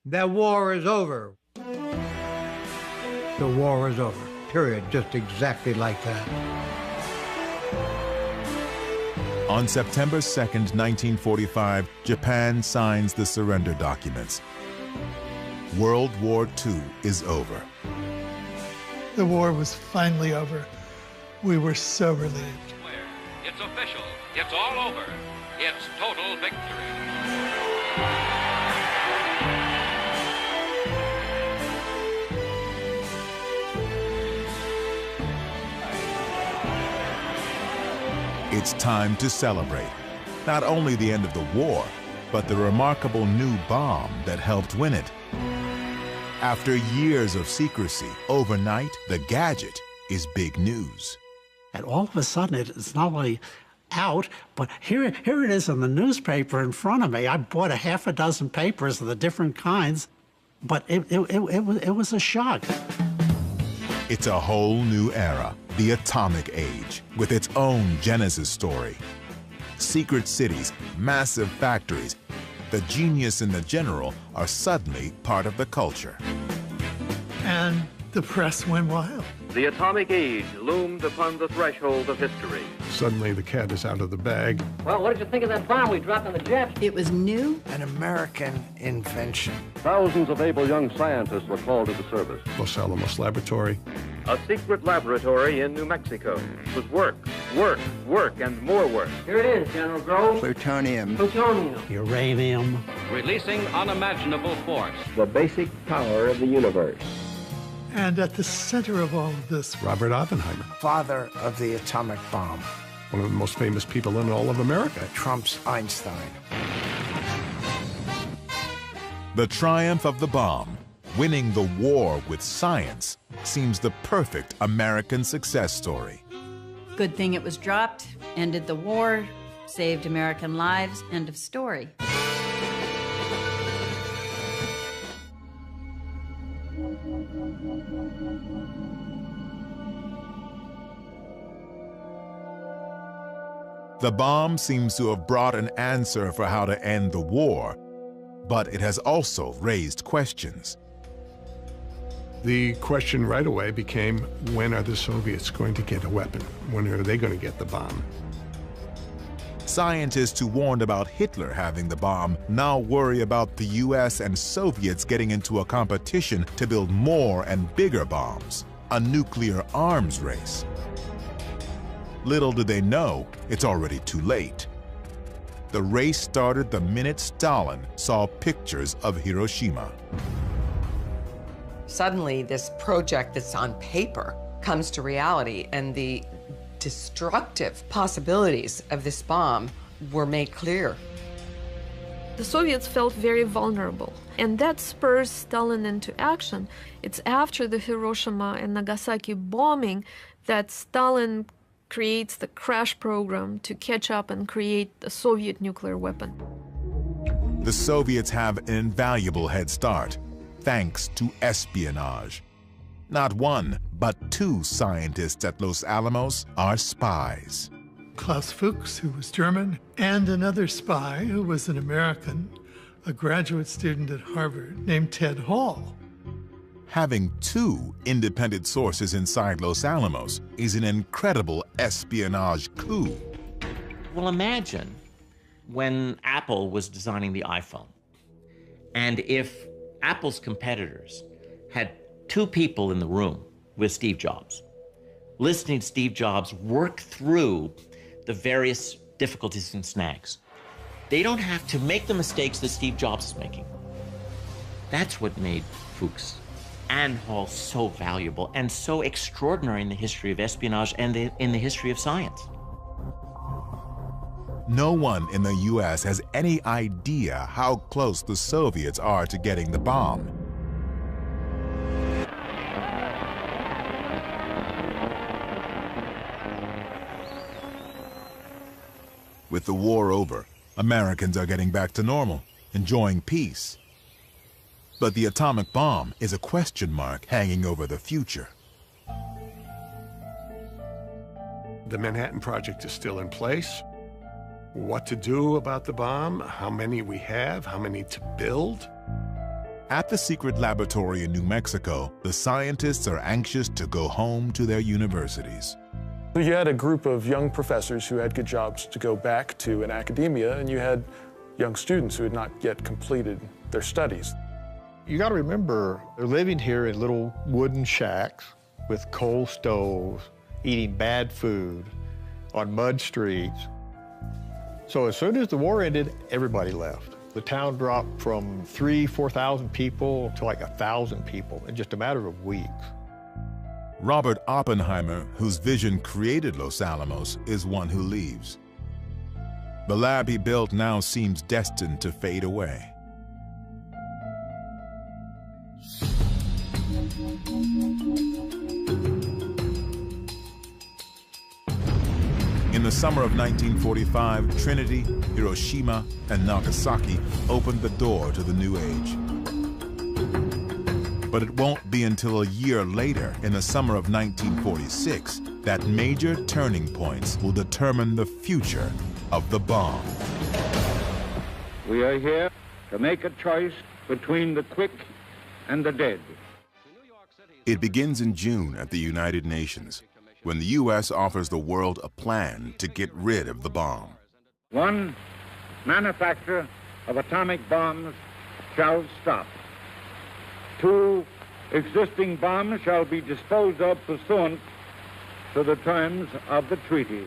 The war is over. The war is over, period, just exactly like that. On September 2nd, 1945, Japan signs the surrender documents. World War II is over. The war was finally over. We were so relieved. It's official. It's all over. It's total victory. It's time to celebrate not only the end of the war, but the remarkable new bomb that helped win it. After years of secrecy, overnight, the gadget is big news. And all of a sudden, it's not only out, but here it is in the newspaper in front of me. I bought a half a dozen papers of the different kinds, but it was a shock. It's a whole new era, the atomic age, with its own Genesis story. Secret cities, massive factories, the genius and the general are suddenly part of the culture. And the press went wild. The atomic age loomed upon the threshold of history. Suddenly the cat is out of the bag. Well, what did you think of that bomb we dropped on the Japs? It was new. An American invention. Thousands of able young scientists were called to the service. Los Alamos Laboratory. A secret laboratory in New Mexico was work, work, work, and more work. Here it is, General Groves. Plutonium. Plutonium. Uranium. Releasing unimaginable force. The basic power of the universe. And at the center of all of this, Robert Oppenheimer, Father of the atomic bomb. one of the most famous people in all of America. Trump's Einstein. The triumph of the bomb, winning the war with science, seems the perfect American success story. Good thing it was dropped, ended the war, saved American lives, end of story. The bomb seems to have brought an answer for how to end the war, but it has also raised questions. The question right away became, when are the Soviets going to get a weapon? When are they going to get the bomb? Scientists who warned about Hitler having the bomb now worry about the US and Soviets getting into a competition to build more and bigger bombs, a nuclear arms race. Little do they know, it's already too late. The race started the minute Stalin saw pictures of Hiroshima. Suddenly, this project that's on paper comes to reality, and the destructive possibilities of this bomb were made clear. The Soviets felt very vulnerable, and that spurs Stalin into action. It's after the Hiroshima and Nagasaki bombing that Stalin creates the crash program to catch up and create the Soviet nuclear weapon. The Soviets have an invaluable head start, thanks to espionage. Not one, but two scientists at Los Alamos are spies. Klaus Fuchs, who was German, and another spy who was an American, a graduate student at Harvard named Ted Hall. Having two independent sources inside Los Alamos is an incredible espionage coup. Well, imagine when Apple was designing the iPhone, and if Apple's competitors had two people in the room with Steve Jobs, listening to Steve Jobs work through the various difficulties and snags. They don't have to make the mistakes that Steve Jobs is making. That's what made Fuchs and Hall so valuable and so extraordinary in the history of espionage and in the history of science. No one in the US has any idea how close the Soviets are to getting the bomb. With the war over, Americans are getting back to normal, enjoying peace. But the atomic bomb is a question mark hanging over the future. The Manhattan Project is still in place. What to do about the bomb, how many we have, how many to build. At the secret laboratory in New Mexico, the scientists are anxious to go home to their universities. You had a group of young professors who had good jobs to go back to in academia, and you had young students who had not yet completed their studies. You got to remember, they're living here in little wooden shacks with coal stoves, eating bad food on mud streets. So as soon as the war ended, everybody left. The town dropped from 4,000 people to like 1,000 people in just a matter of weeks. Robert Oppenheimer, whose vision created Los Alamos, is one who leaves. The lab he built now seems destined to fade away. In the summer of 1945, Trinity, Hiroshima, and Nagasaki opened the door to the new age. But it won't be until a year later, in the summer of 1946, that major turning points will determine the future of the bomb. We are here to make a choice between the quick and the dead. It begins in June at the United Nations, when the U.S. offers the world a plan to get rid of the bomb. 1, manufacture of atomic bombs shall stop. 2, Existing bombs shall be disposed of pursuant to the terms of the treaty.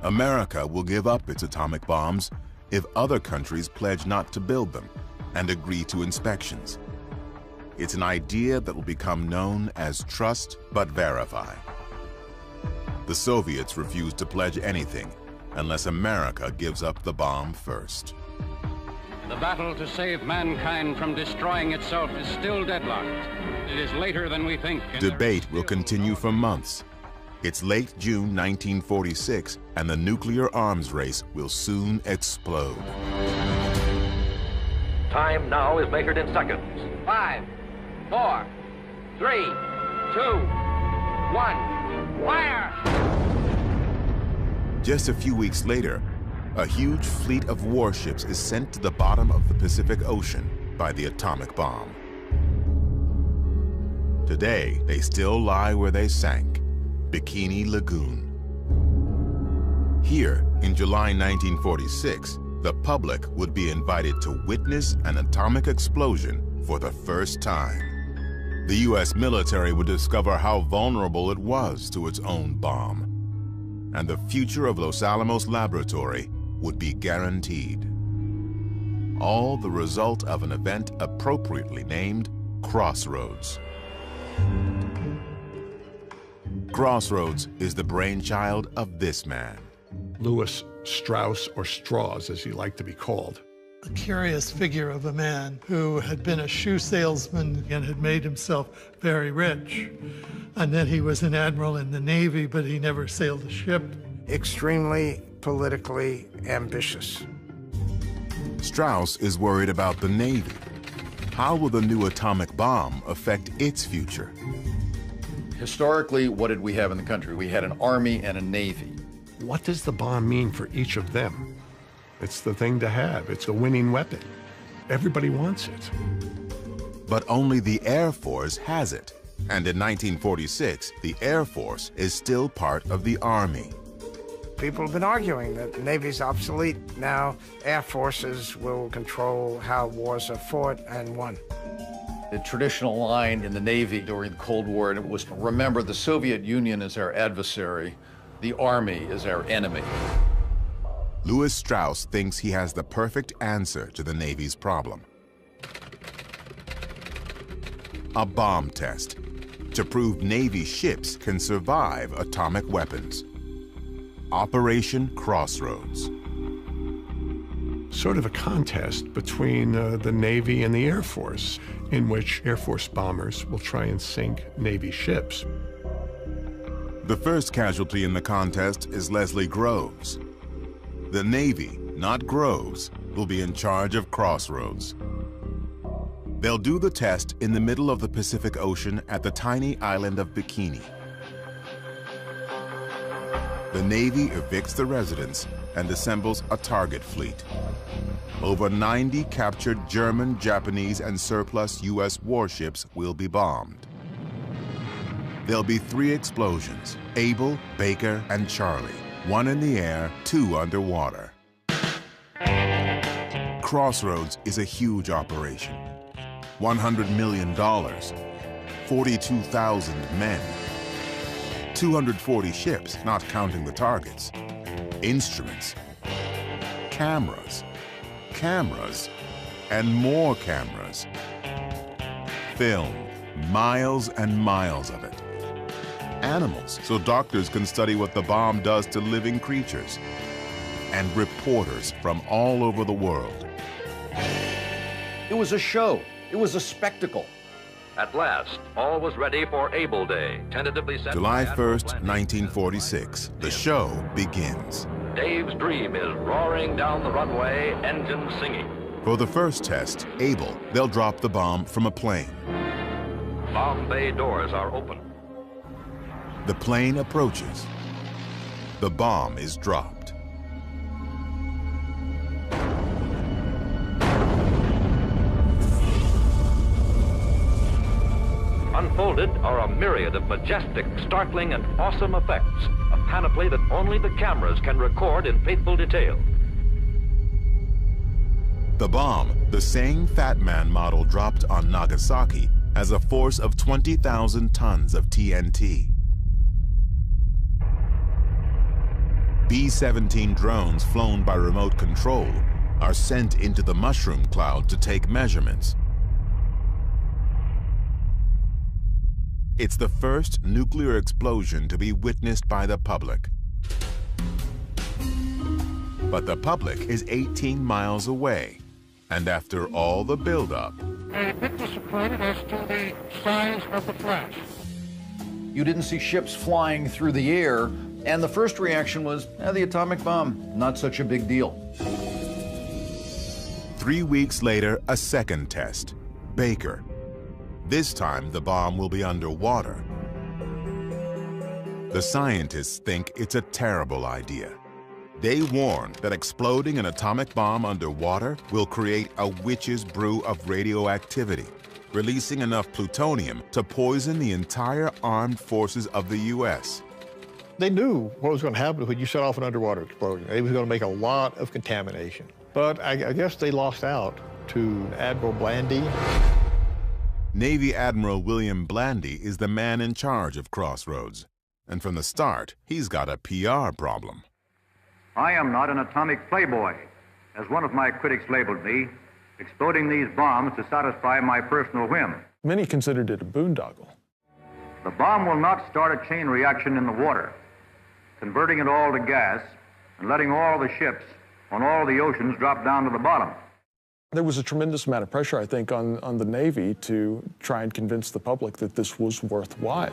America will give up its atomic bombs if other countries pledge not to build them and agree to inspections. It's an idea that will become known as trust but verify. The Soviets refuse to pledge anything unless America gives up the bomb first. The battle to save mankind from destroying itself is still deadlocked. It is later than we think. Debate will continue for months. It's late June 1946, and the nuclear arms race will soon explode. Time now is measured in seconds. 5, 4, 3, 2, 1, fire! Just a few weeks later, a huge fleet of warships is sent to the bottom of the Pacific Ocean by the atomic bomb. Today, they still lie where they sank, Bikini Lagoon. Here, in July 1946, the public would be invited to witness an atomic explosion for the first time. The U.S. military would discover how vulnerable it was to its own bomb, and the future of Los Alamos Laboratory would be guaranteed. All the result of an event appropriately named Crossroads. Crossroads is the brainchild of this man. Louis Strauss, or Strauss as he liked to be called. A curious figure of a man who had been a shoe salesman and had made himself very rich. And then he was an admiral in the Navy, but he never sailed a ship. Extremely politically ambitious. Strauss is worried about the Navy. How will the new atomic bomb affect its future? Historically, what did we have in the country? We had an army and a navy. What does the bomb mean for each of them? It's the thing to have. It's a winning weapon. Everybody wants it. But only the Air Force has it. And in 1946, the Air Force is still part of the Army. People have been arguing that the Navy's obsolete. Now, Air Forces will control how wars are fought and won. The traditional line in the Navy during the Cold War was, remember, the Soviet Union is our adversary, the Army is our enemy. Louis Strauss thinks he has the perfect answer to the Navy's problem. A bomb test to prove Navy ships can survive atomic weapons. Operation Crossroads. Sort of a contest between the Navy and the Air Force, in which Air Force bombers will try and sink Navy ships. The first casualty in the contest is Leslie Groves. The Navy, not Groves, will be in charge of Crossroads. They'll do the test in the middle of the Pacific Ocean at the tiny island of Bikini. The Navy evicts the residents and assembles a target fleet. Over 90 captured German, Japanese, and surplus U.S. warships will be bombed. There'll be 3 explosions, Able, Baker, and Charlie. 1 in the air, 2 underwater. Crossroads is a huge operation. $100 million, 42,000 men, 240 ships, not counting the targets, instruments, cameras, and more cameras. Film, miles and miles of it. Animals, so doctors can study what the bomb does to living creatures. And reporters from all over the world. It was a show. It was a spectacle. At last, all was ready for Able Day, tentatively set July 1st, 1946, the show begins. Dave's dream is roaring down the runway, engines singing. For the first test, Able, they'll drop the bomb from a plane. Bomb bay doors are open. The plane approaches. The bomb is dropped. Unfolded are a myriad of majestic, startling, and awesome effects, a panoply that only the cameras can record in faithful detail. The bomb, the same Fat Man model dropped on Nagasaki, has a force of 20,000 tons of TNT. B-17 drones flown by remote control are sent into the mushroom cloud to take measurements. It's the first nuclear explosion to be witnessed by the public. But the public is 18 miles away, and after all the buildup, a bit disappointed as to the size of the flash. You didn't see ships flying through the air, and the first reaction was, the atomic bomb, not such a big deal. 3 weeks later, a second test, Baker. This time, the bomb will be underwater. The scientists think it's a terrible idea. They warn that exploding an atomic bomb underwater will create a witch's brew of radioactivity, releasing enough plutonium to poison the entire armed forces of the U.S. They knew what was going to happen when you set off an underwater explosion. It was going to make a lot of contamination. But I guess they lost out to Admiral Blandy. Navy Admiral William Blandy is the man in charge of Crossroads. And from the start, he's got a PR problem. I am not an atomic playboy, as one of my critics labeled me, exploding these bombs to satisfy my personal whim. Many considered it a boondoggle. The bomb will not start a chain reaction in the water, converting it all to gas and letting all the ships on all the oceans drop down to the bottom. There was a tremendous amount of pressure, I think, on the Navy to try and convince the public that this was worthwhile.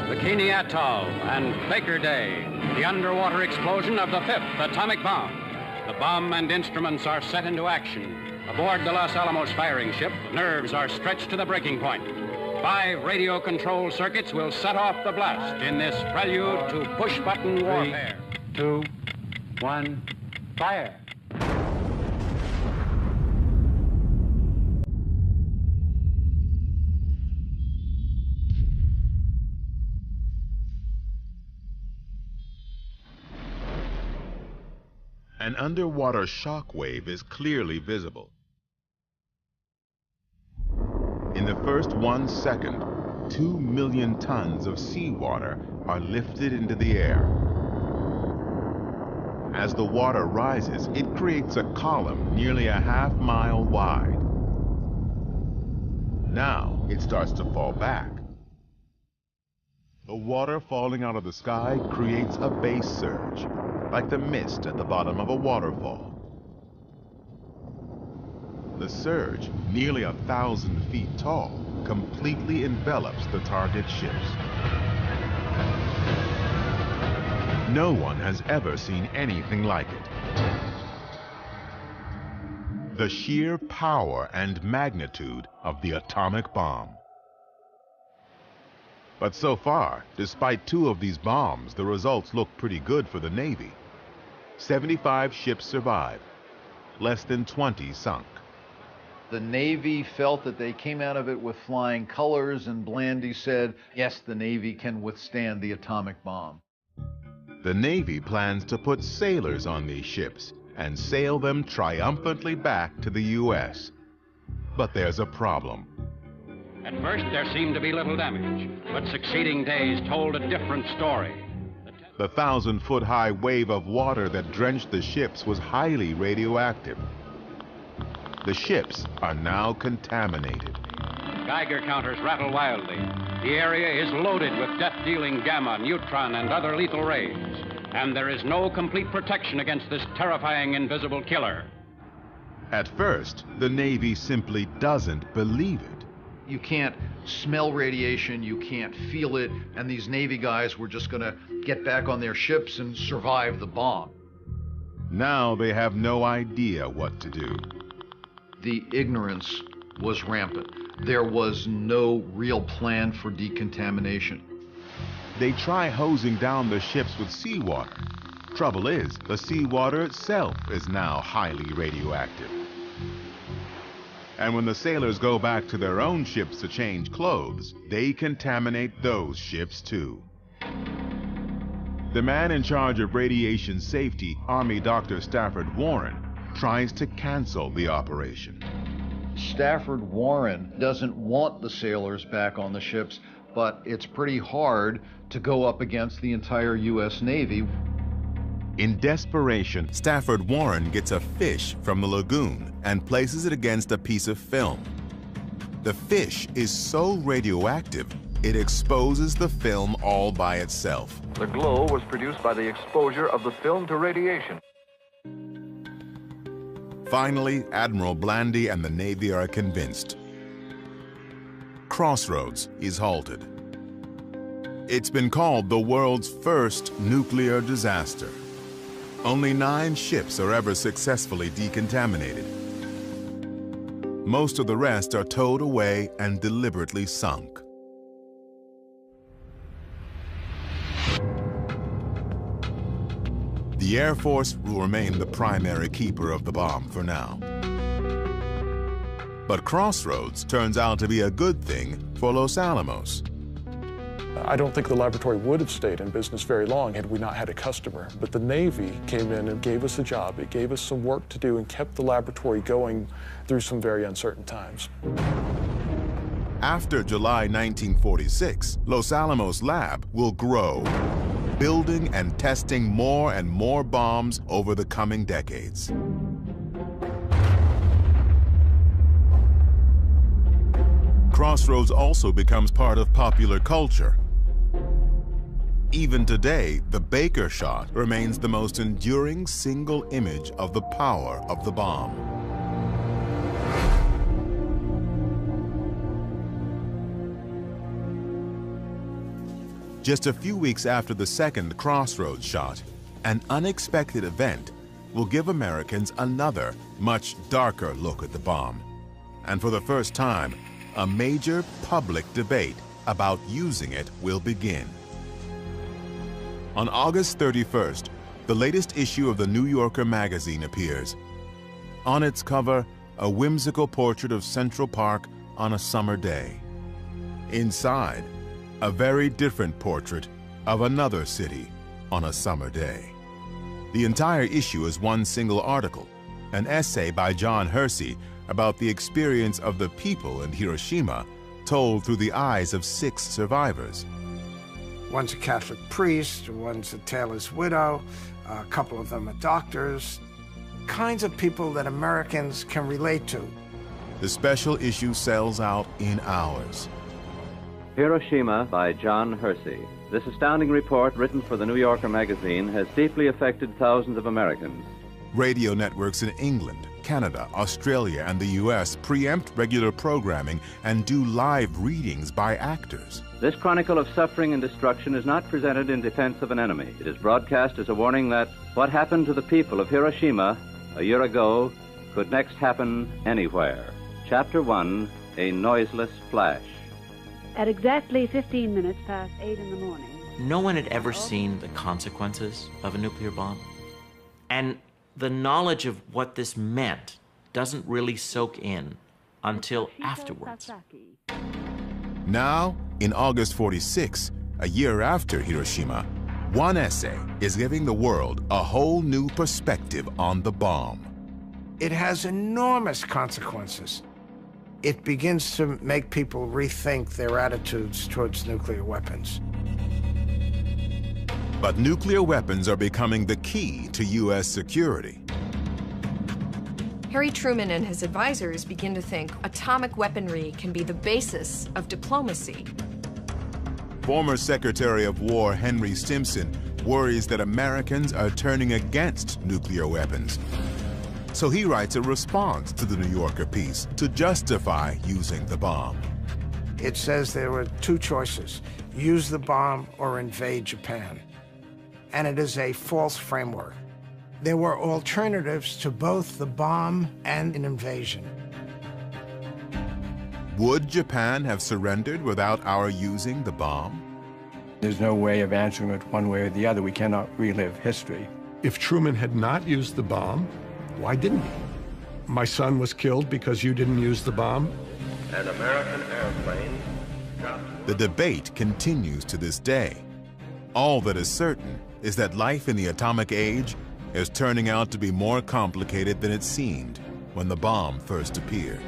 Bikini Atoll and Baker Day, the underwater explosion of the 5th atomic bomb. The bomb and instruments are set into action. Aboard the Los Alamos firing ship, nerves are stretched to the breaking point. 5 radio control circuits will set off the blast in this prelude to push-button warfare. 3, 2, 1, fire. An underwater shock wave is clearly visible. In the first 1 second, 2 million tons of seawater are lifted into the air. As the water rises, it creates a column nearly a half-mile wide. Now it starts to fall back. The water falling out of the sky creates a base surge, like the mist at the bottom of a waterfall. The surge, nearly 1,000 feet tall, completely envelops the target ships. No one has ever seen anything like it. The sheer power and magnitude of the atomic bomb. But so far, despite 2 of these bombs, the results look pretty good for the Navy. 75 ships survived, less than 20 sunk. The Navy felt that they came out of it with flying colors, and Blandy said, yes, the Navy can withstand the atomic bomb. The Navy plans to put sailors on these ships and sail them triumphantly back to the U.S. But there's a problem. At first, there seemed to be little damage, but succeeding days told a different story. The 1,000-foot-high wave of water that drenched the ships was highly radioactive. The ships are now contaminated. Geiger counters rattle wildly. The area is loaded with death-dealing gamma, neutron, and other lethal rays. And there is no complete protection against this terrifying invisible killer. At first, the Navy simply doesn't believe it. You can't smell radiation, you can't feel it, and these Navy guys were just going to get back on their ships and survive the bomb. Now they have no idea what to do. The ignorance was rampant. There was no real plan for decontamination. They try hosing down the ships with seawater. Trouble is, the seawater itself is now highly radioactive. And when the sailors go back to their own ships to change clothes, they contaminate those ships too. The man in charge of radiation safety, Army Dr. Stafford Warren, tries to cancel the operation. Stafford Warren doesn't want the sailors back on the ships, but it's pretty hard to go up against the entire U.S. Navy. In desperation, Stafford Warren gets a fish from the lagoon and places it against a piece of film. The fish is so radioactive, it exposes the film all by itself. The glow was produced by the exposure of the film to radiation. Finally, Admiral Blandy and the Navy are convinced. Crossroads is halted. It's been called the world's first nuclear disaster. Only 9 ships are ever successfully decontaminated. Most of the rest are towed away and deliberately sunk. The Air Force will remain the primary keeper of the bomb for now. But Crossroads turns out to be a good thing for Los Alamos. I don't think the laboratory would have stayed in business very long had we not had a customer. But the Navy came in and gave us a job. It gave us some work to do and kept the laboratory going through some very uncertain times. After July 1946, Los Alamos Lab will grow, building and testing more and more bombs over the coming decades. Crossroads also becomes part of popular culture. Even today, the Baker shot remains the most enduring single image of the power of the bomb. Just a few weeks after the second Crossroads shot, an unexpected event will give Americans another, much darker look at the bomb. And for the first time, a major public debate about using it will begin. On August 31st, the latest issue of the New Yorker magazine appears. On its cover, a whimsical portrait of Central Park on a summer day. Inside, a very different portrait of another city on a summer day. The entire issue is one single article, an essay by John Hersey about the experience of the people in Hiroshima, told through the eyes of 6 survivors. One's a Catholic priest, one's a tailor's widow, a couple of them are doctors, kinds of people that Americans can relate to. The special issue sells out in hours. Hiroshima by John Hersey. This astounding report, written for the New Yorker magazine, has deeply affected thousands of Americans. Radio networks in England, Canada, Australia, and the U.S. preempt regular programming and do live readings by actors. This chronicle of suffering and destruction is not presented in defense of an enemy. It is broadcast as a warning that what happened to the people of Hiroshima a year ago could next happen anywhere. Chapter 1, A Noiseless Flash. At exactly 15 minutes past 8 in the morning. No one had ever seen the consequences of a nuclear bomb. And the knowledge of what this meant doesn't really soak in until afterwards. Now, in August 46, a year after Hiroshima, one essay is giving the world a whole new perspective on the bomb. It has enormous consequences. It begins to make people rethink their attitudes towards nuclear weapons. But nuclear weapons are becoming the key to U.S. security. Harry Truman and his advisors begin to think atomic weaponry can be the basis of diplomacy. Former Secretary of War Henry Stimson worries that Americans are turning against nuclear weapons. So he writes a response to the New Yorker piece to justify using the bomb. It says there were 2 choices, use the bomb or invade Japan. And it is a false framework. There were alternatives to both the bomb and an invasion. Would Japan have surrendered without our using the bomb? There's no way of answering it one way or the other. We cannot relive history. If Truman had not used the bomb, why didn't he? My son was killed because you didn't use the bomb? An American airplane. The debate continues to this day. All that is certain is that life in the atomic age is turning out to be more complicated than it seemed when the bomb first appeared.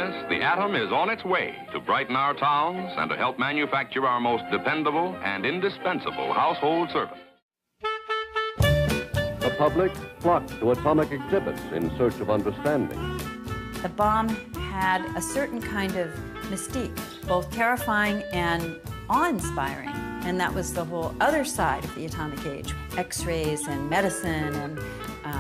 Yes, the atom is on its way to brighten our towns and to help manufacture our most dependable and indispensable household servant. The public flocked to atomic exhibits in search of understanding. The bomb had a certain kind of mystique, both terrifying and awe-inspiring. And that was the whole other side of the atomic age. X-rays and medicine and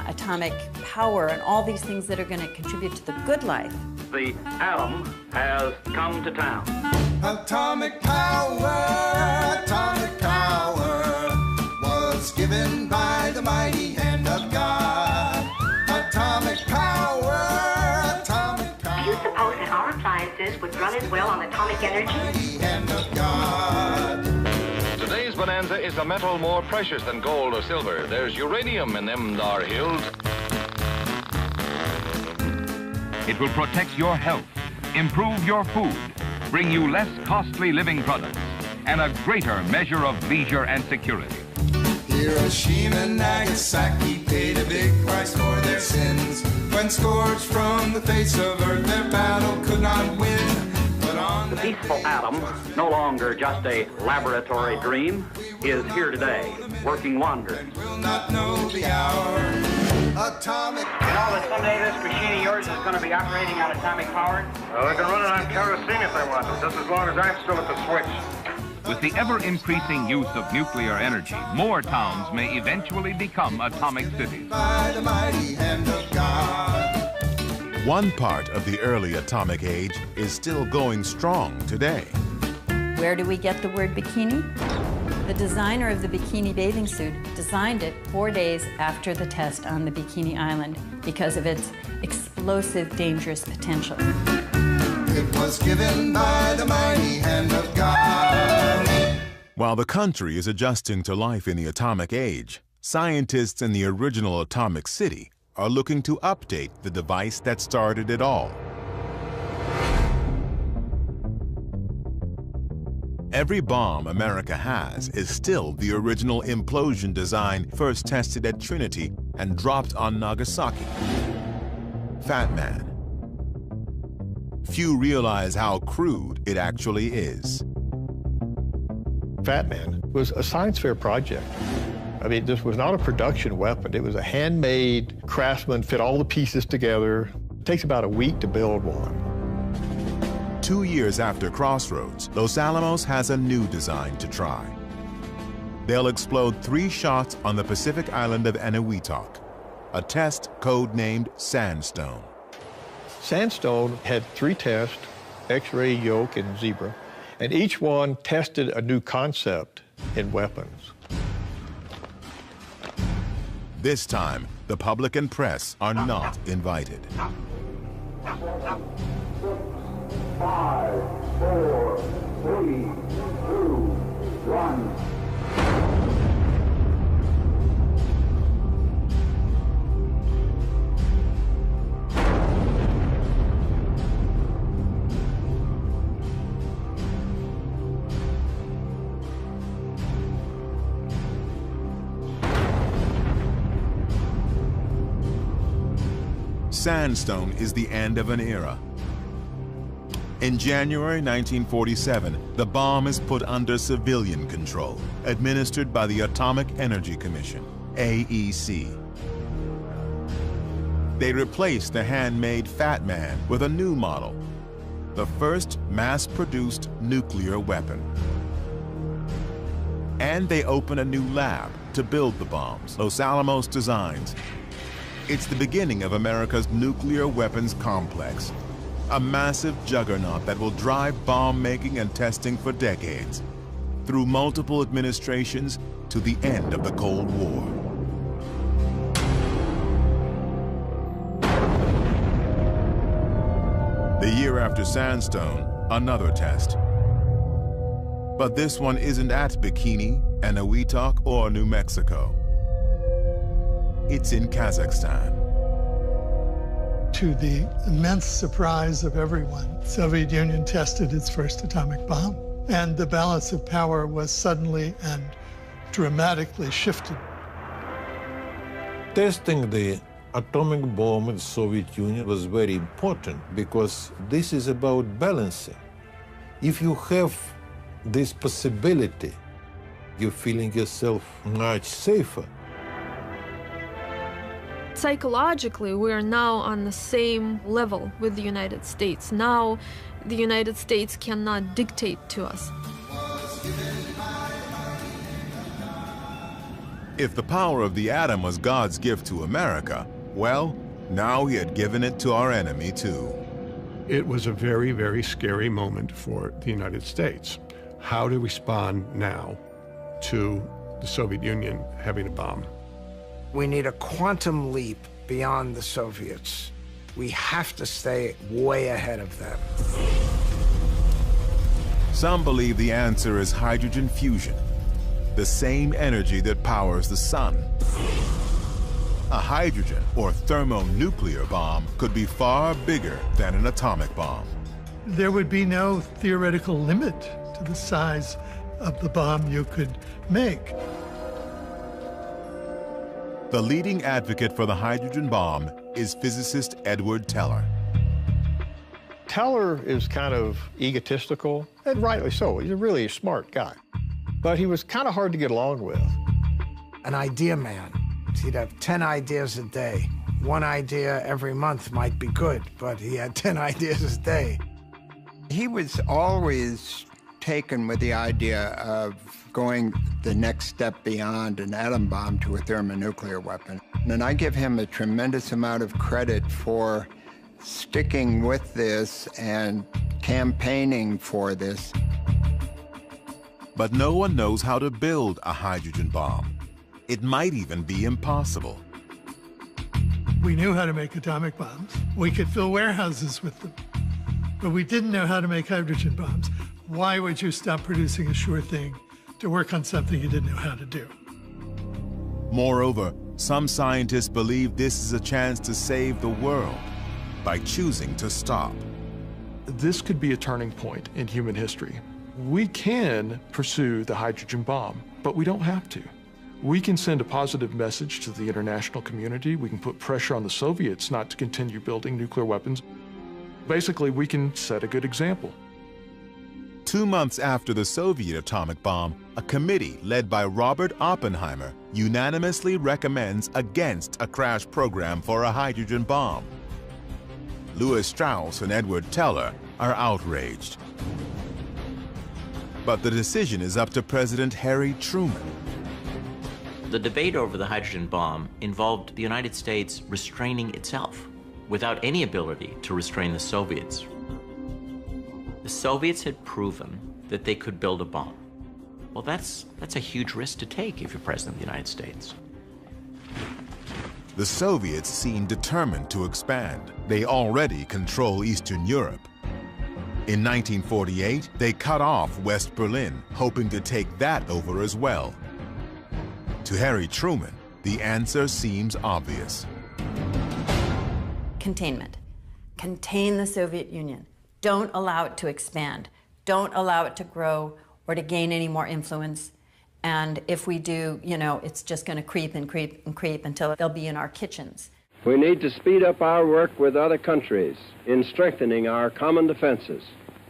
atomic power and all these things that are going to contribute to the good life. The atom has come to town. Atomic power was given by the mighty hand of God. Atomic power, atomic power. Do you suppose that our appliances would run as well on atomic energy? Mighty hand of God. Today's bonanza is a metal more precious than gold or silver. There's uranium in them dar hills. It will protect your health, improve your food, bring you less costly living products, and a greater measure of leisure and security. Hiroshima and Nagasaki paid a big price for their sins. When scourged from the face of earth, their battle could not win. But on The peaceful atom, no longer just a laboratory dream, is here today, working wonders. will not know the hour. Atomic You know that someday this machine of yours is going to be operating on atomic power? Well, they can run it on kerosene if they want to, just as long as I'm still at the switch. With the ever-increasing use of nuclear energy, more towns may eventually become atomic cities. by the mighty hand of God. One part of the early atomic age is still going strong today. Where do we get the word bikini? The designer of the bikini bathing suit designed it 4 days after the test on the Bikini Island because of its explosive, dangerous potential. It was given by the mighty hand of God. While the country is adjusting to life in the atomic age, scientists in the original atomic city are looking to update the device that started it all. Every bomb America has is still the original implosion design first tested at Trinity and dropped on Nagasaki. Fat Man. Few realize how crude it actually is. Fat Man was a science fair project. I mean, this was not a production weapon. It was a handmade, craftsman fit all the pieces together. It takes about a week to build one. 2 years after Crossroads, Los Alamos has a new design to try. They'll explode 3 shots on the Pacific island of Eniwetok, a test codenamed Sandstone. Sandstone had 3 tests, X-ray, yoke, and zebra, and each one tested a new concept in weapons. This time, the public and press are not invited. 5, 4, 3, 2, 1. Sandstone is the end of an era. In January 1947, the bomb is put under civilian control, administered by the Atomic Energy Commission, AEC. They replaced the handmade Fat Man with a new model, the first mass-produced nuclear weapon. And they open a new lab to build the bombs Los Alamos designs. It's the beginning of America's nuclear weapons complex, a massive juggernaut that will drive bomb-making and testing for decades, through multiple administrations to the end of the Cold War. The year after Sandstone, another test. But this one isn't at Bikini, Eniwetok, or New Mexico. It's in Kazakhstan. To the immense surprise of everyone, the Soviet Union tested its first atomic bomb, and the balance of power was suddenly and dramatically shifted. Testing the atomic bomb in the Soviet Union was very important because this is about balancing. If you have this possibility, you're feeling yourself much safer. Psychologically, we are now on the same level with the United States. Now, the United States cannot dictate to us. If the power of the atom was God's gift to America, well, now he had given it to our enemy too. It was a very, very scary moment for the United States. How to respond now to the Soviet Union having a bomb? We need a quantum leap beyond the Soviets. We have to stay way ahead of them. Some believe the answer is hydrogen fusion, the same energy that powers the sun. A hydrogen or thermonuclear bomb could be far bigger than an atomic bomb. There would be no theoretical limit to the size of the bomb you could make. The leading advocate for the hydrogen bomb is physicist Edward Teller. Teller is kind of egotistical, and rightly so. He's a really smart guy. But he was kind of hard to get along with. An idea man. He'd have 10 ideas a day. One idea every month might be good, but he had 10 ideas a day. He was always taken with the idea of going the next step beyond an atom bomb to a thermonuclear weapon. And I give him a tremendous amount of credit for sticking with this and campaigning for this. But no one knows how to build a hydrogen bomb. It might even be impossible. We knew how to make atomic bombs. We could fill warehouses with them. But we didn't know how to make hydrogen bombs. Why would you stop producing a sure thing to work on something you didn't know how to do? Moreover, some scientists believe this is a chance to save the world by choosing to stop. This could be a turning point in human history. We can pursue the hydrogen bomb, but we don't have to. We can send a positive message to the international community. We can put pressure on the Soviets not to continue building nuclear weapons. Basically, we can set a good example. 2 months after the Soviet atomic bomb, a committee led by Robert Oppenheimer unanimously recommends against a crash program for a hydrogen bomb. Lewis Strauss and Edward Teller are outraged. But the decision is up to President Harry Truman. The debate over the hydrogen bomb involved the United States restraining itself without any ability to restrain the Soviets. The Soviets had proven that they could build a bomb. Well, that's a huge risk to take if you're President of the United States. The Soviets seem determined to expand. They already control Eastern Europe. In 1948, they cut off West Berlin, hoping to take that over as well. To Harry Truman, the answer seems obvious. Containment. Contain the Soviet Union. Don't allow it to expand. Don't allow it to grow or to gain any more influence. And if we do, you know, it's just going to creep and creep and creep until they'll be in our kitchens. We need to speed up our work with other countries in strengthening our common defenses.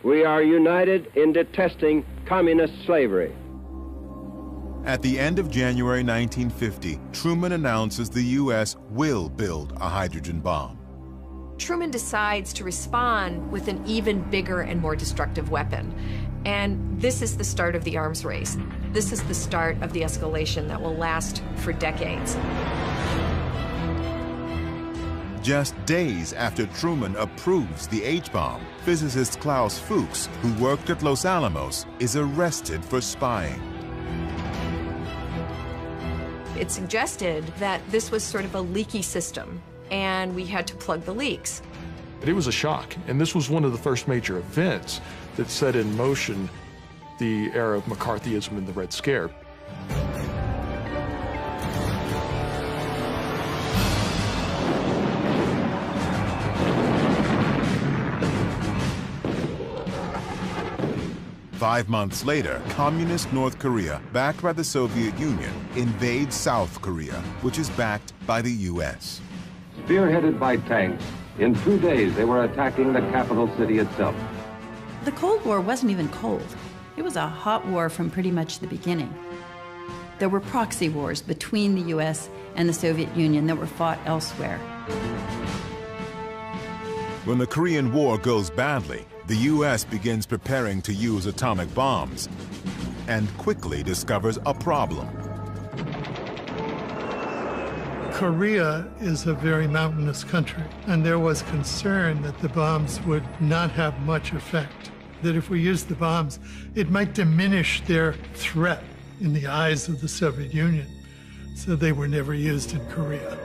We are united in detesting communist slavery. At the end of January 1950, Truman announces the U.S. will build a hydrogen bomb. Truman decides to respond with an even bigger and more destructive weapon. And this is the start of the arms race. This is the start of the escalation that will last for decades. Just days after Truman approves the H-bomb, physicist Klaus Fuchs, who worked at Los Alamos, is arrested for spying. It suggested that this was sort of a leaky system, and we had to plug the leaks. It was a shock, and this was one of the first major events that set in motion the era of McCarthyism and the Red Scare. Five months later, communist North Korea, backed by the Soviet Union, invades South Korea, which is backed by the U.S. Spearheaded by tanks, in 2 days they were attacking the capital city itself. The Cold War wasn't even cold. It was a hot war from pretty much the beginning. There were proxy wars between the US and the Soviet Union that were fought elsewhere. When the Korean War goes badly, the US begins preparing to use atomic bombs and quickly discovers a problem. Korea is a very mountainous country, and there was concern that the bombs would not have much effect, that if we used the bombs, it might diminish their threat in the eyes of the Soviet Union. So they were never used in Korea.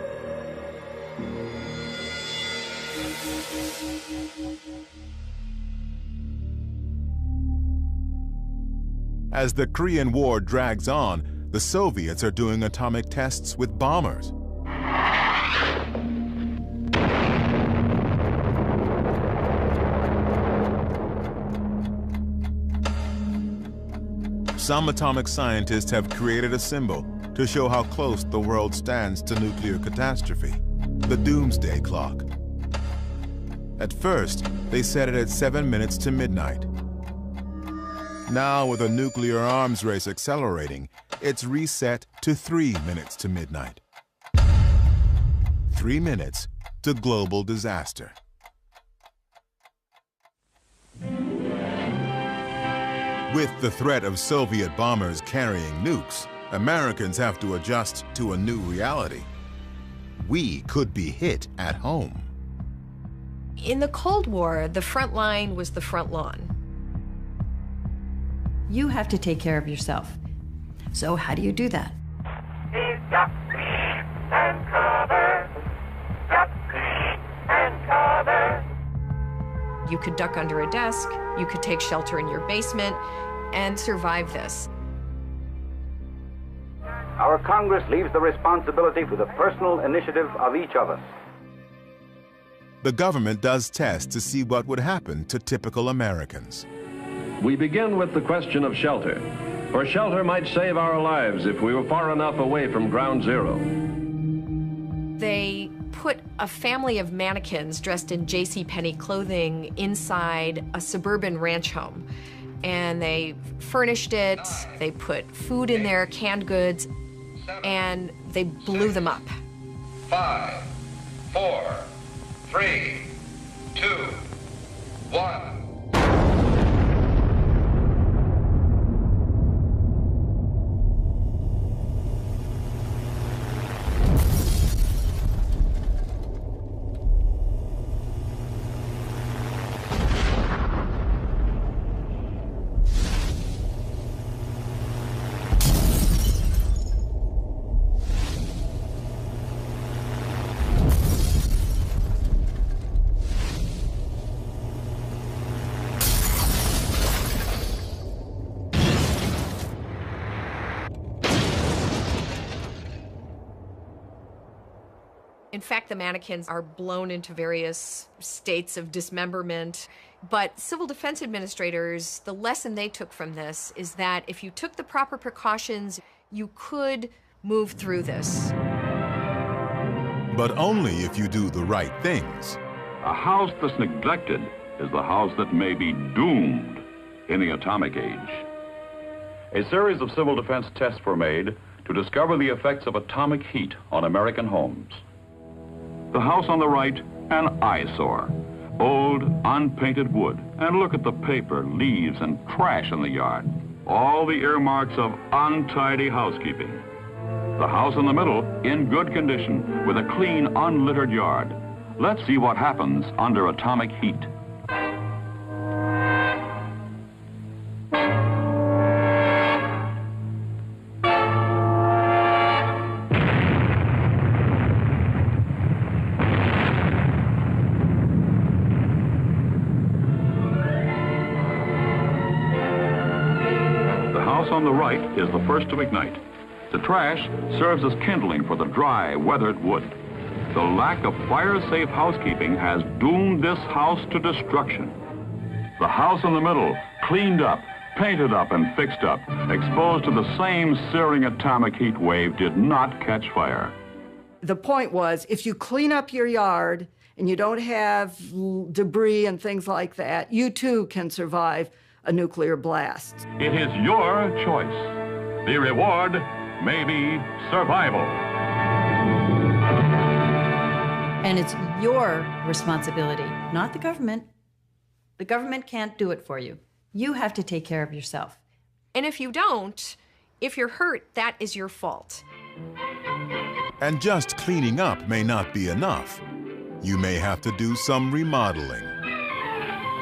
As the Korean War drags on, the Soviets are doing atomic tests with bombers. Some atomic scientists have created a symbol to show how close the world stands to nuclear catastrophe, the doomsday clock. At first, they set it at 7 minutes to midnight. Now, with a nuclear arms race accelerating, it's reset to 3 minutes to midnight. 3 minutes to global disaster. With the threat of Soviet bombers carrying nukes, Americans have to adjust to a new reality. We could be hit at home. In the Cold War, the front line was the front lawn. You have to take care of yourself. So how do you do that? Duck and cover. Duck and cover. You could duck under a desk, you could take shelter in your basement, and survive this. Our Congress leaves the responsibility for the personal initiative of each of us. The government does tests to see what would happen to typical Americans. We begin with the question of shelter, for shelter might save our lives if we were far enough away from ground zero. They put a family of mannequins dressed in JCPenney clothing inside a suburban ranch home. And they furnished it, they put food in there, canned goods, and they blew them up. 5, 4, 3, 2, 1. In fact, the mannequins are blown into various states of dismemberment. But civil defense administrators, the lesson they took from this is that if you took the proper precautions, you could move through this. But only if you do the right things. A house that's neglected is the house that may be doomed in the atomic age. A series of civil defense tests were made to discover the effects of atomic heat on American homes. The house on the right, an eyesore. Old, unpainted wood. And look at the paper, leaves, and trash in the yard. All the earmarks of untidy housekeeping. The house in the middle, in good condition, with a clean, unlittered yard. Let's see what happens under atomic heat. On the right is the first to ignite. The trash serves as kindling for the dry, weathered wood. The lack of fire-safe housekeeping has doomed this house to destruction. The house in the middle, cleaned up, painted up, and fixed up, exposed to the same searing atomic heat wave, did not catch fire. The point was, if you clean up your yard and you don't have debris and things like that, you too can survive a nuclear blast. It is your choice. The reward may be survival. And it's your responsibility, not the government. The government can't do it for you. You have to take care of yourself. And if you don't, if you're hurt, that is your fault. And just cleaning up may not be enough. You may have to do some remodeling.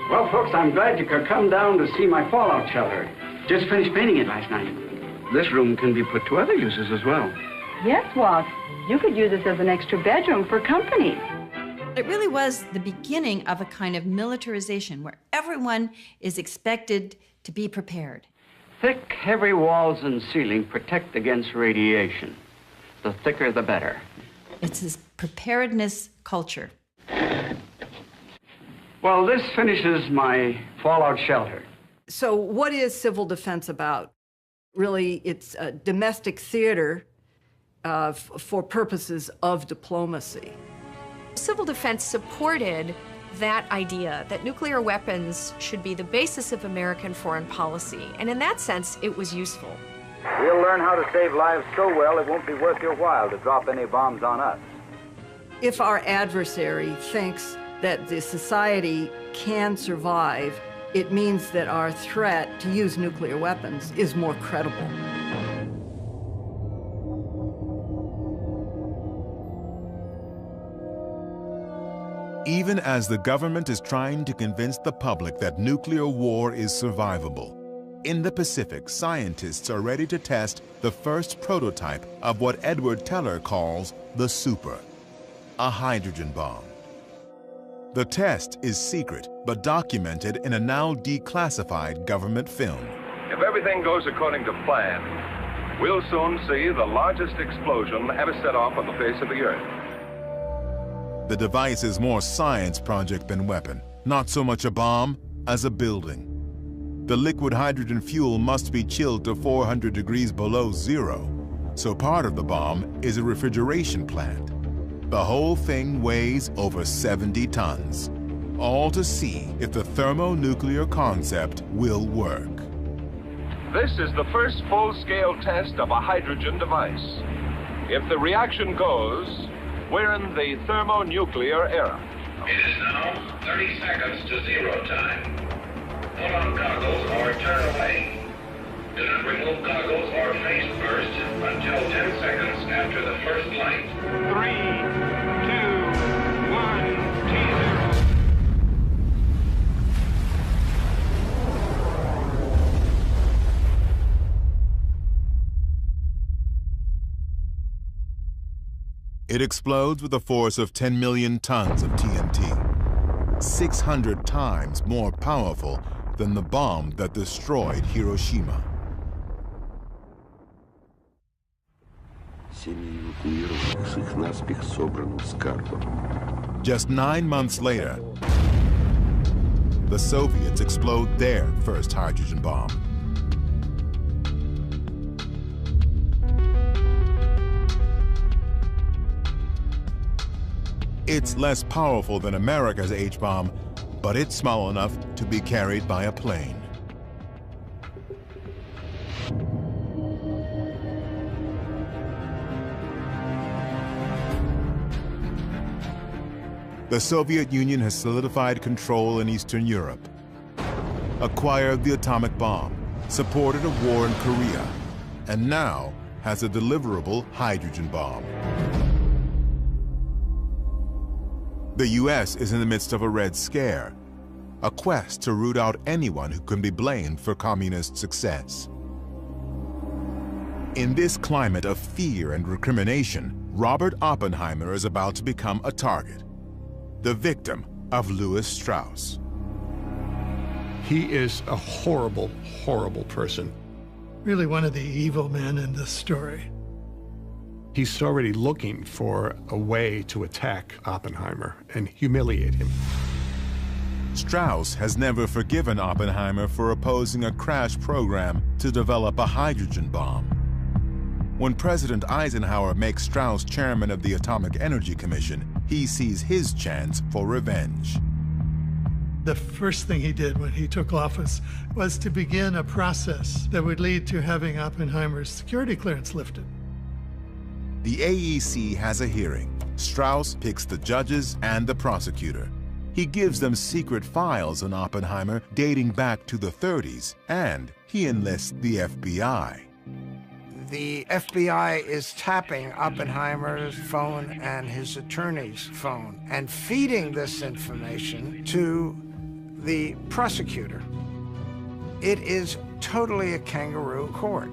Well, folks, I'm glad you could come down to see my fallout shelter. Just finished painting it last night. This room can be put to other uses as well. Yes, Walt. You could use this as an extra bedroom for company. It really was the beginning of a kind of militarization where everyone is expected to be prepared. Thick, heavy walls and ceiling protect against radiation. The thicker, the better. It's this preparedness culture. Well, this finishes my fallout shelter. So what is civil defense about? Really, it's a domestic theater for purposes of diplomacy. Civil defense supported that idea that nuclear weapons should be the basis of American foreign policy, and in that sense, it was useful. We'll learn how to save lives so well it won't be worth your while to drop any bombs on us. If our adversary thinks that the society can survive, it means that our threat to use nuclear weapons is more credible. Even as the government is trying to convince the public that nuclear war is survivable, in the Pacific, scientists are ready to test the first prototype of what Edward Teller calls the super, a hydrogen bomb. The test is secret, but documented in a now declassified government film. If everything goes according to plan, we'll soon see the largest explosion ever set off on the face of the Earth. The device is more science project than weapon, not so much a bomb as a building. The liquid hydrogen fuel must be chilled to 400 degrees below zero, so part of the bomb is a refrigeration plant. The whole thing weighs over 70 tons, all to see if the thermonuclear concept will work. This is the first full-scale test of a hydrogen device. If the reaction goes, we're in the thermonuclear era. It is now 30 seconds to zero time. Put on goggles or turn away. Do not remove goggles or face first until 10 seconds after the first light. 3, 2, 1, T-0. It explodes with a force of 10 million tons of TNT, 600 times more powerful than the bomb that destroyed Hiroshima. Just 9 months later, the Soviets explode their first hydrogen bomb. It's less powerful than America's H-bomb, but it's small enough to be carried by a plane. The Soviet Union has solidified control in Eastern Europe, acquired the atomic bomb, supported a war in Korea, and now has a deliverable hydrogen bomb. The U.S. is in the midst of a Red Scare, a quest to root out anyone who can be blamed for communist success. In this climate of fear and recrimination, Robert Oppenheimer is about to become a target, the victim of Louis Strauss. He is a horrible, horrible person. Really one of the evil men in this story. He's already looking for a way to attack Oppenheimer and humiliate him. Strauss has never forgiven Oppenheimer for opposing a crash program to develop a hydrogen bomb. When President Eisenhower makes Strauss chairman of the Atomic Energy Commission, he sees his chance for revenge. The first thing he did when he took office was to begin a process that would lead to having Oppenheimer's security clearance lifted. The AEC has a hearing. Strauss picks the judges and the prosecutor. He gives them secret files on Oppenheimer dating back to the 30s, and he enlists the FBI. The FBI is tapping Oppenheimer's phone and his attorney's phone and feeding this information to the prosecutor. It is totally a kangaroo court.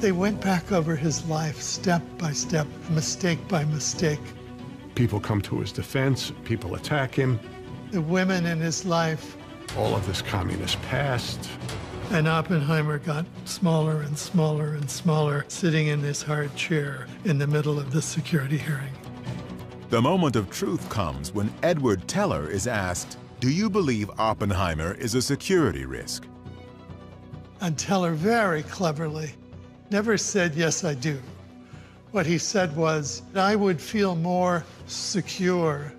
They went back over his life step by step, mistake by mistake. People come to his defense, people attack him. The women in his life. All of this communist past. And Oppenheimer got smaller and smaller and smaller, sitting in this hard chair in the middle of the security hearing. The moment of truth comes when Edward Teller is asked, "Do you believe Oppenheimer is a security risk?" And Teller very cleverly never said, "Yes, I do." What he said was, "I would feel more secure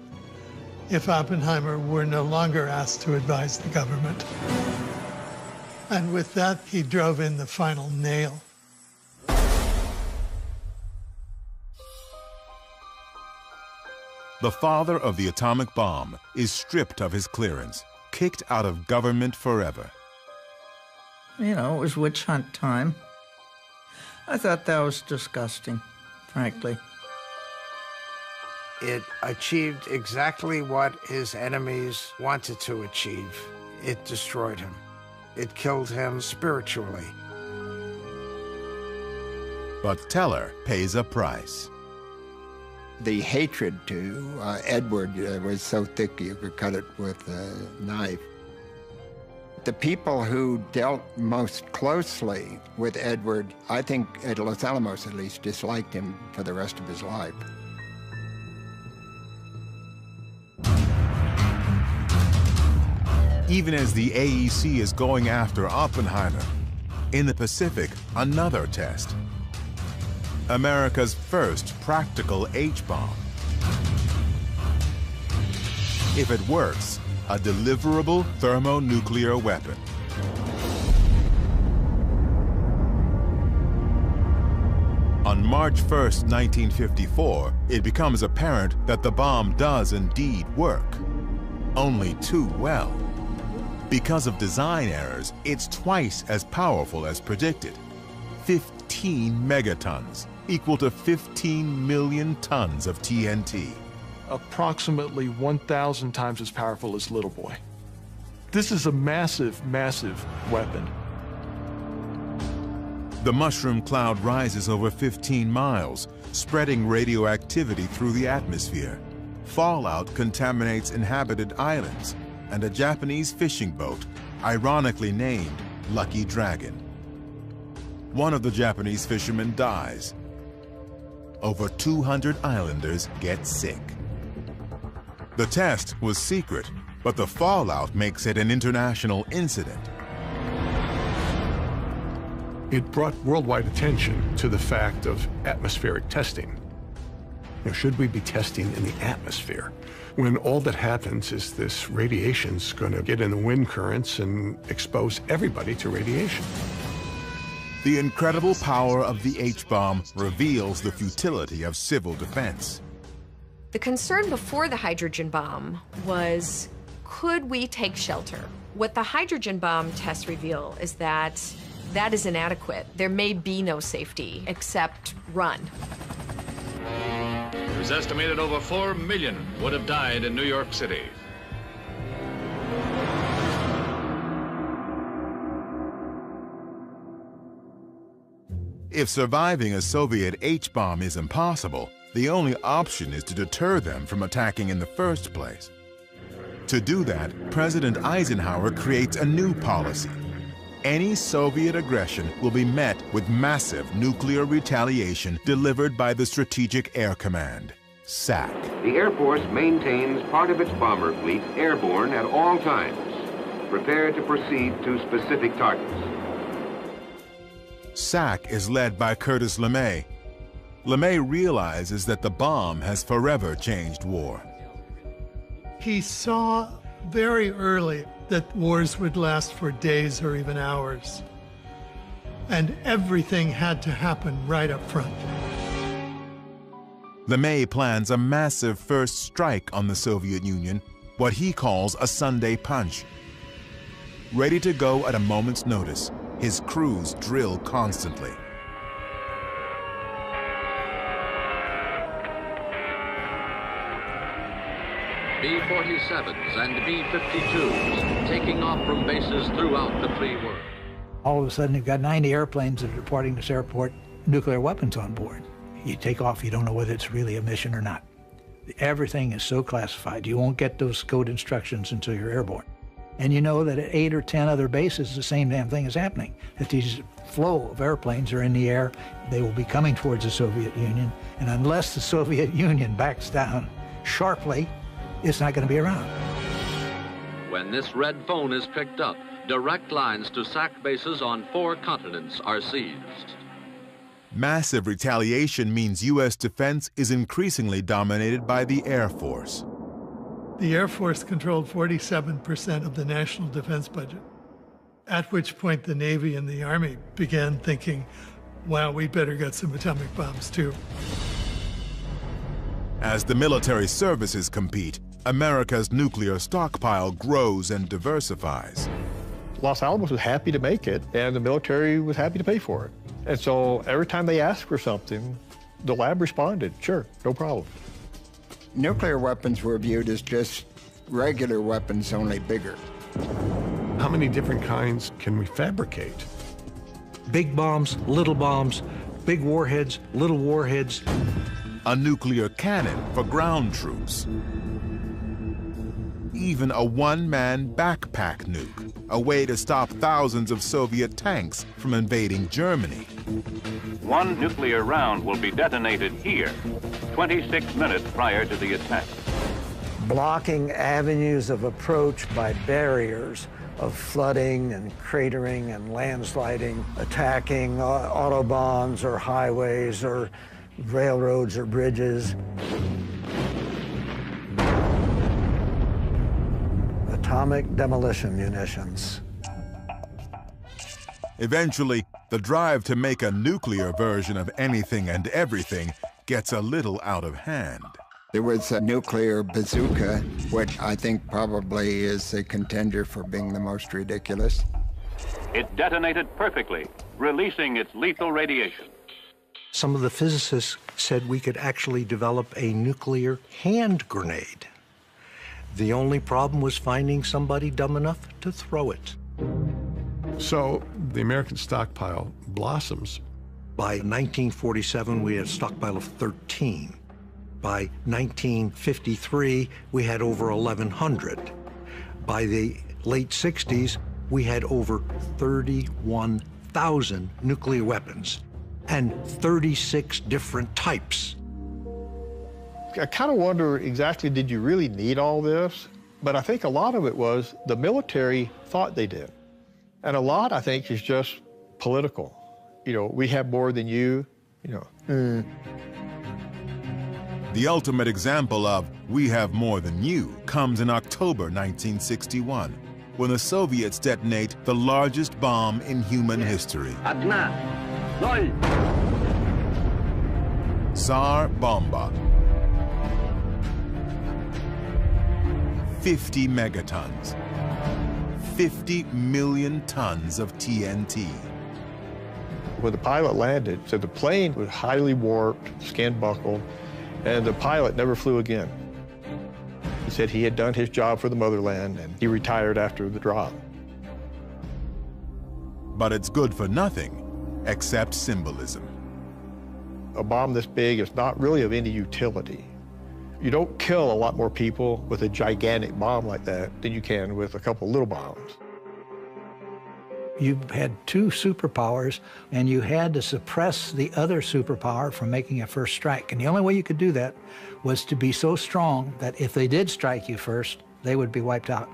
if Oppenheimer were no longer asked to advise the government." And with that, he drove in the final nail. The father of the atomic bomb is stripped of his clearance, kicked out of government forever. You know, it was witch hunt time. I thought that was disgusting, frankly. It achieved exactly what his enemies wanted to achieve. It destroyed him. It killed him spiritually. But Teller pays a price. The hatred to Edward was so thick you could cut it with a knife. The people who dealt most closely with Edward, I think at Los Alamos at least, disliked him for the rest of his life. Even as the AEC is going after Oppenheimer, in the Pacific, another test. America's first practical H-bomb. If it works, a deliverable thermonuclear weapon. On March 1st, 1954, it becomes apparent that the bomb does indeed work. Only too well. Because of design errors, it's twice as powerful as predicted. 15 megatons, equal to 15 million tons of TNT. Approximately 1,000 times as powerful as Little Boy. This is a massive, massive weapon. The mushroom cloud rises over 15 miles, spreading radioactivity through the atmosphere. Fallout contaminates inhabited islands, and a Japanese fishing boat, ironically named Lucky Dragon. One of the Japanese fishermen dies. Over 200 islanders get sick. The test was secret, but the fallout makes it an international incident. It brought worldwide attention to the fact of atmospheric testing. You know, should we be testing in the atmosphere? When all that happens is this radiation's going to get in the wind currents and expose everybody to radiation. The incredible power of the H-bomb reveals the futility of civil defense. The concern before the hydrogen bomb was, could we take shelter? What the hydrogen bomb tests reveal is that that is inadequate. There may be no safety except run. It was estimated over 4 million would have died in New York City. If surviving a Soviet H-bomb is impossible, the only option is to deter them from attacking in the first place. To do that, President Eisenhower creates a new policy. Any Soviet aggression will be met with massive nuclear retaliation delivered by the Strategic Air Command, SAC. The Air Force maintains part of its bomber fleet airborne at all times, prepared to proceed to specific targets. SAC is led by Curtis LeMay. LeMay realizes that the bomb has forever changed war. He saw very early that wars would last for days or even hours, and everything had to happen right up front. LeMay plans a massive first strike on the Soviet Union, what he calls a Sunday punch. Ready to go at a moment's notice, his crews drill constantly. B-47s and B-52s taking off from bases throughout the free world. All of a sudden, you've got 90 airplanes that are departing this airport, nuclear weapons on board. You take off, you don't know whether it's really a mission or not. Everything is so classified. You won't get those code instructions until you're airborne. And you know that at 8 or 10 other bases, the same damn thing is happening. That these flow of airplanes are in the air, they will be coming towards the Soviet Union, and unless the Soviet Union backs down sharply, it's not going to be around. When this red phone is picked up, direct lines to SAC bases on 4 continents are seized. Massive retaliation means U.S. defense is increasingly dominated by the Air Force. The Air Force controlled 47% of the national defense budget, at which point the Navy and the Army began thinking, wow, we better get some atomic bombs too. As the military services compete, America's nuclear stockpile grows and diversifies. Los Alamos was happy to make it, and the military was happy to pay for it. And so every time they asked for something, the lab responded, sure, no problem. Nuclear weapons were viewed as just regular weapons, only bigger. How many different kinds can we fabricate? Big bombs, big warheads, little warheads. A nuclear cannon for ground troops. Even a one-man backpack nuke, a way to stop thousands of Soviet tanks from invading Germany. One nuclear round will be detonated here, 26 minutes prior to the attack. Blocking avenues of approach by barriers of flooding and cratering and landsliding, attacking autobahns or highways or railroads or bridges. Atomic demolition munitions. Eventually, the drive to make a nuclear version of anything and everything gets a little out of hand. There was a nuclear bazooka, which I think probably is a contender for being the most ridiculous. It detonated perfectly, releasing its lethal radiation. Some of the physicists said we could actually develop a nuclear hand grenade. The only problem was finding somebody dumb enough to throw it. So the American stockpile blossoms. By 1947, we had a stockpile of 13. By 1953, we had over 1,100. By the late 60s, we had over 31,000 nuclear weapons and 36 different types. I kind of wonder exactly, did you really need all this? But I think a lot of it was the military thought they did. And a lot, I think, is just political. You know, we have more than you, you know. The ultimate example of "we have more than you" comes in October 1961, when the Soviets detonate the largest bomb in human history. Tsar Bomba. 50 megatons. 50 million tons of TNT. When the pilot landed, so the plane was highly warped, skin buckled, and the pilot never flew again. He said he had done his job for the motherland, and he retired after the drop. But it's good for nothing, except symbolism. A bomb this big is not really of any utility. You don't kill a lot more people with a gigantic bomb like that than you can with a couple little bombs. You had two superpowers, and you had to suppress the other superpower from making a first strike. And the only way you could do that was to be so strong that if they did strike you first, they would be wiped out.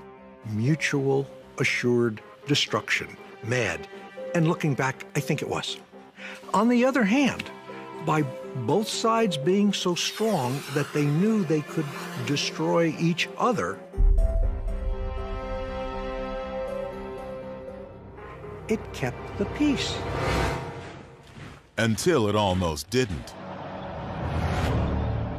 Mutual assured destruction. Mad. And looking back, I think it was. On the other hand, by both sides being so strong that they knew they could destroy each other, it kept the peace. Until it almost didn't.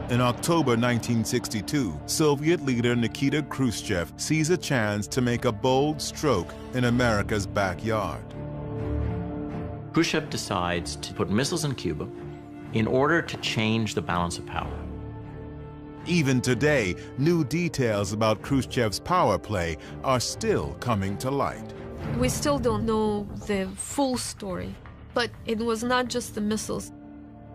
In October 1962, Soviet leader Nikita Khrushchev sees a chance to make a bold stroke in America's backyard. Khrushchev decides to put missiles in Cuba in order to change the balance of power. Even today, new details about Khrushchev's power play are still coming to light. We still don't know the full story, but it was not just the missiles.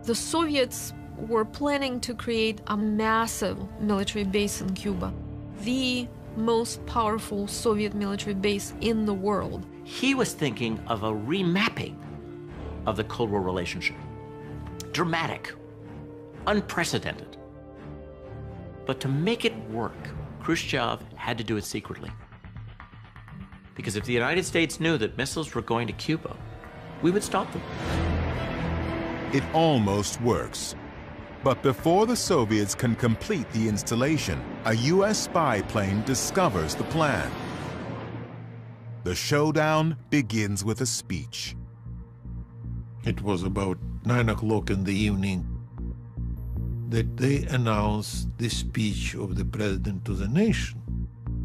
The Soviets were planning to create a massive military base in Cuba, the most powerful Soviet military base in the world. He was thinking of a remapping of the Cold War relationship. Dramatic, unprecedented. But to make it work, Khrushchev had to do it secretly. Because if the United States knew that missiles were going to Cuba, we would stop them. It almost works. But before the Soviets can complete the installation, a U.S. spy plane discovers the plan. The showdown begins with a speech. It was about 9 o'clock in the evening that they announced the speech of the president to the nation.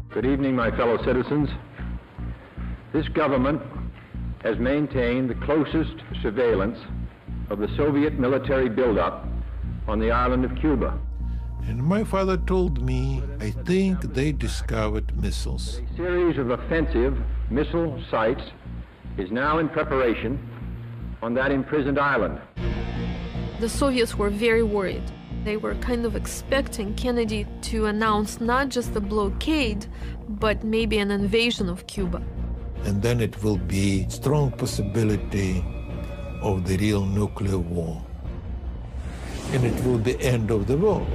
Good evening, my fellow citizens. This government has maintained the closest surveillance of the Soviet military buildup on the island of Cuba. And my father told me, I think they discovered missiles. A series of offensive missile sites is now in preparation on that imprisoned island. The Soviets were very worried. They were kind of expecting Kennedy to announce not just a blockade, but maybe an invasion of Cuba. And then it will be strong possibility of the real nuclear war. And it will be end of the war.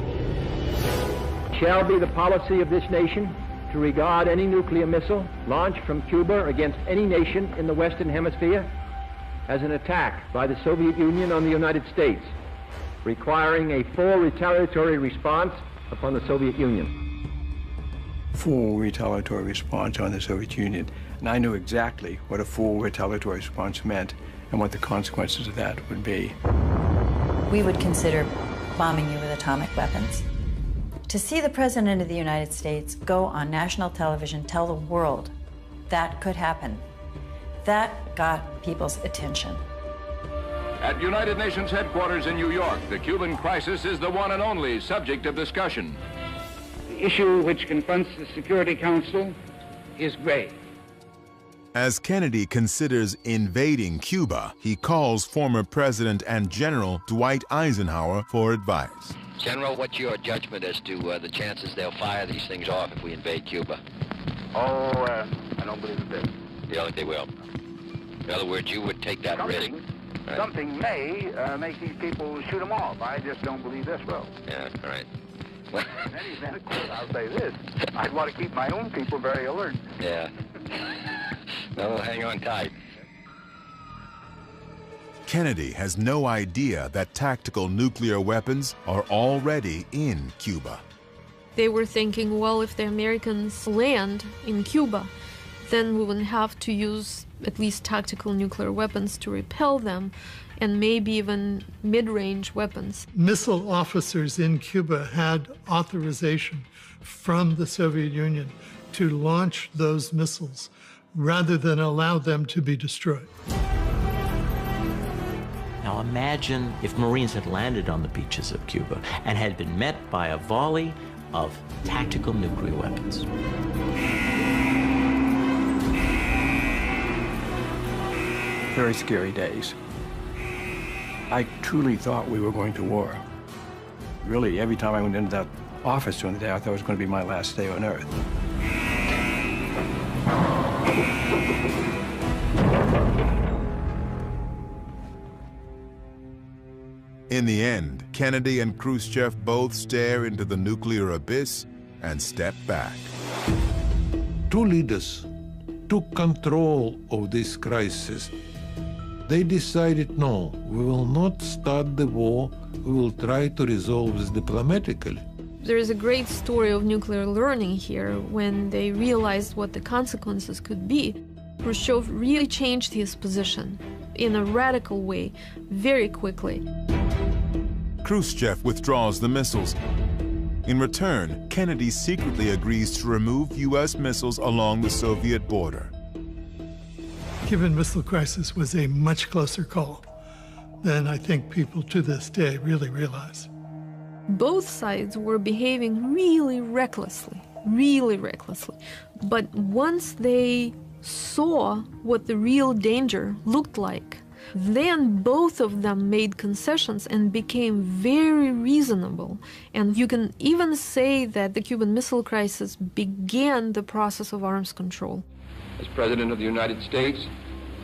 It shall be the policy of this nation to regard any nuclear missile launched from Cuba against any nation in the Western Hemisphere as an attack by the Soviet Union on the United States, requiring a full retaliatory response upon the Soviet Union. Full retaliatory response on the Soviet Union. And I knew exactly what a full retaliatory response meant and what the consequences of that would be. We would consider bombing you with atomic weapons. To see the President of the United States go on national television, tell the world that could happen, that got people's attention. At United Nations headquarters in New York, the Cuban crisis is the one and only subject of discussion. The issue which confronts the Security Council is grave. As Kennedy considers invading Cuba, he calls former President and General Dwight Eisenhower for advice. General, what's your judgment as to the chances they'll fire these things off if we invade Cuba? I don't believe a bit. You don't think they will? In other words, you would take that risk. Right. Something may make these people shoot them off. I just don't believe this will. Yeah, all right. In any event, of course, I'll say this. I'd want to keep my own people very alert. Yeah. No, hang on tight. Kennedy has no idea that tactical nuclear weapons are already in Cuba. They were thinking, well, if the Americans land in Cuba, then we wouldn't have to use at least tactical nuclear weapons to repel them, and maybe even mid-range weapons. Missile officers in Cuba had authorization from the Soviet Union to launch those missiles rather than allow them to be destroyed. Now imagine if Marines had landed on the beaches of Cuba and had been met by a volley of tactical nuclear weapons. Very scary days. I truly thought we were going to war. Really, every time I went into that office during the day, I thought it was going to be my last day on Earth. In the end, Kennedy and Khrushchev both stare into the nuclear abyss and step back. Two leaders took control of this crisis They decided, no, we will not start the war, we will try to resolve this diplomatically. There is a great story of nuclear learning here. When they realized what the consequences could be, Khrushchev really changed his position in a radical way, very quickly. Khrushchev withdraws the missiles. In return, Kennedy secretly agrees to remove U.S. missiles along the Soviet border. Cuban Missile Crisis was a much closer call than I think people to this day really realize. Both sides were behaving really recklessly. But once they saw what the real danger looked like, then both of them made concessions and became very reasonable. And you can even say that the Cuban Missile Crisis began the process of arms control. As President of the United States,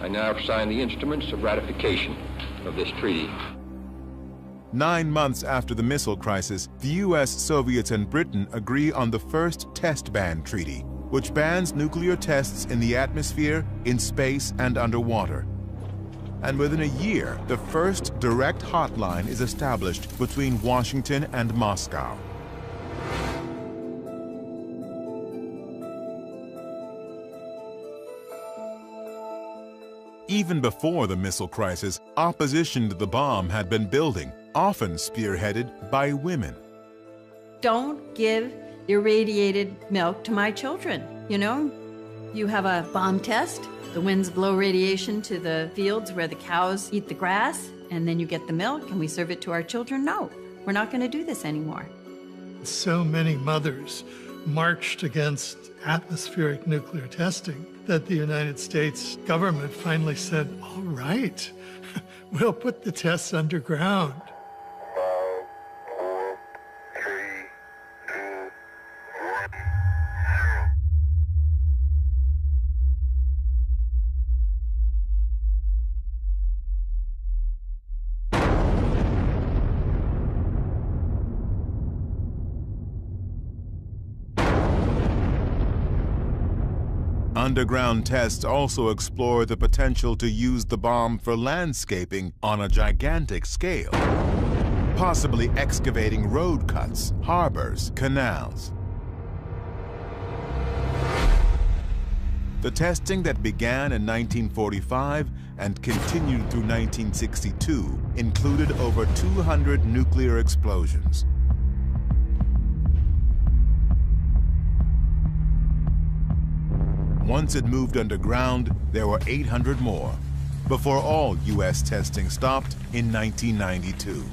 I now sign the instruments of ratification of this treaty. 9 months after the missile crisis, the US, Soviets, and Britain agree on the first test ban treaty, which bans nuclear tests in the atmosphere, in space, and underwater. And within a year, the first direct hotline is established between Washington and Moscow. Even before the missile crisis, opposition to the bomb had been building, often spearheaded by women. Don't give irradiated milk to my children, you know? You have a bomb test, the winds blow radiation to the fields where the cows eat the grass, and then you get the milk and we serve it to our children. No, we're not going to do this anymore. So many mothers marched against atmospheric nuclear testing that the United States government finally said, all right, we'll put the tests underground. Underground tests also explore the potential to use the bomb for landscaping on a gigantic scale, possibly excavating road cuts, harbors, canals. The testing that began in 1945 and continued through 1962 included over 200 nuclear explosions. Once it moved underground, there were 800 more, before all U.S. testing stopped in 1992.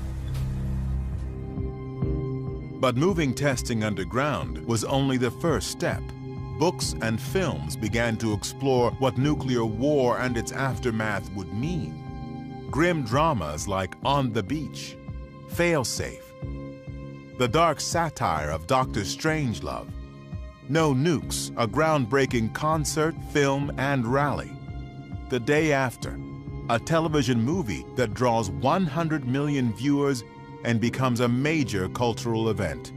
But moving testing underground was only the first step. Books and films began to explore what nuclear war and its aftermath would mean. Grim dramas like On the Beach, Failsafe, the dark satire of Dr. Strangelove, No Nukes, a groundbreaking concert, film, and rally. The Day After, a television movie that draws 100 million viewers and becomes a major cultural event.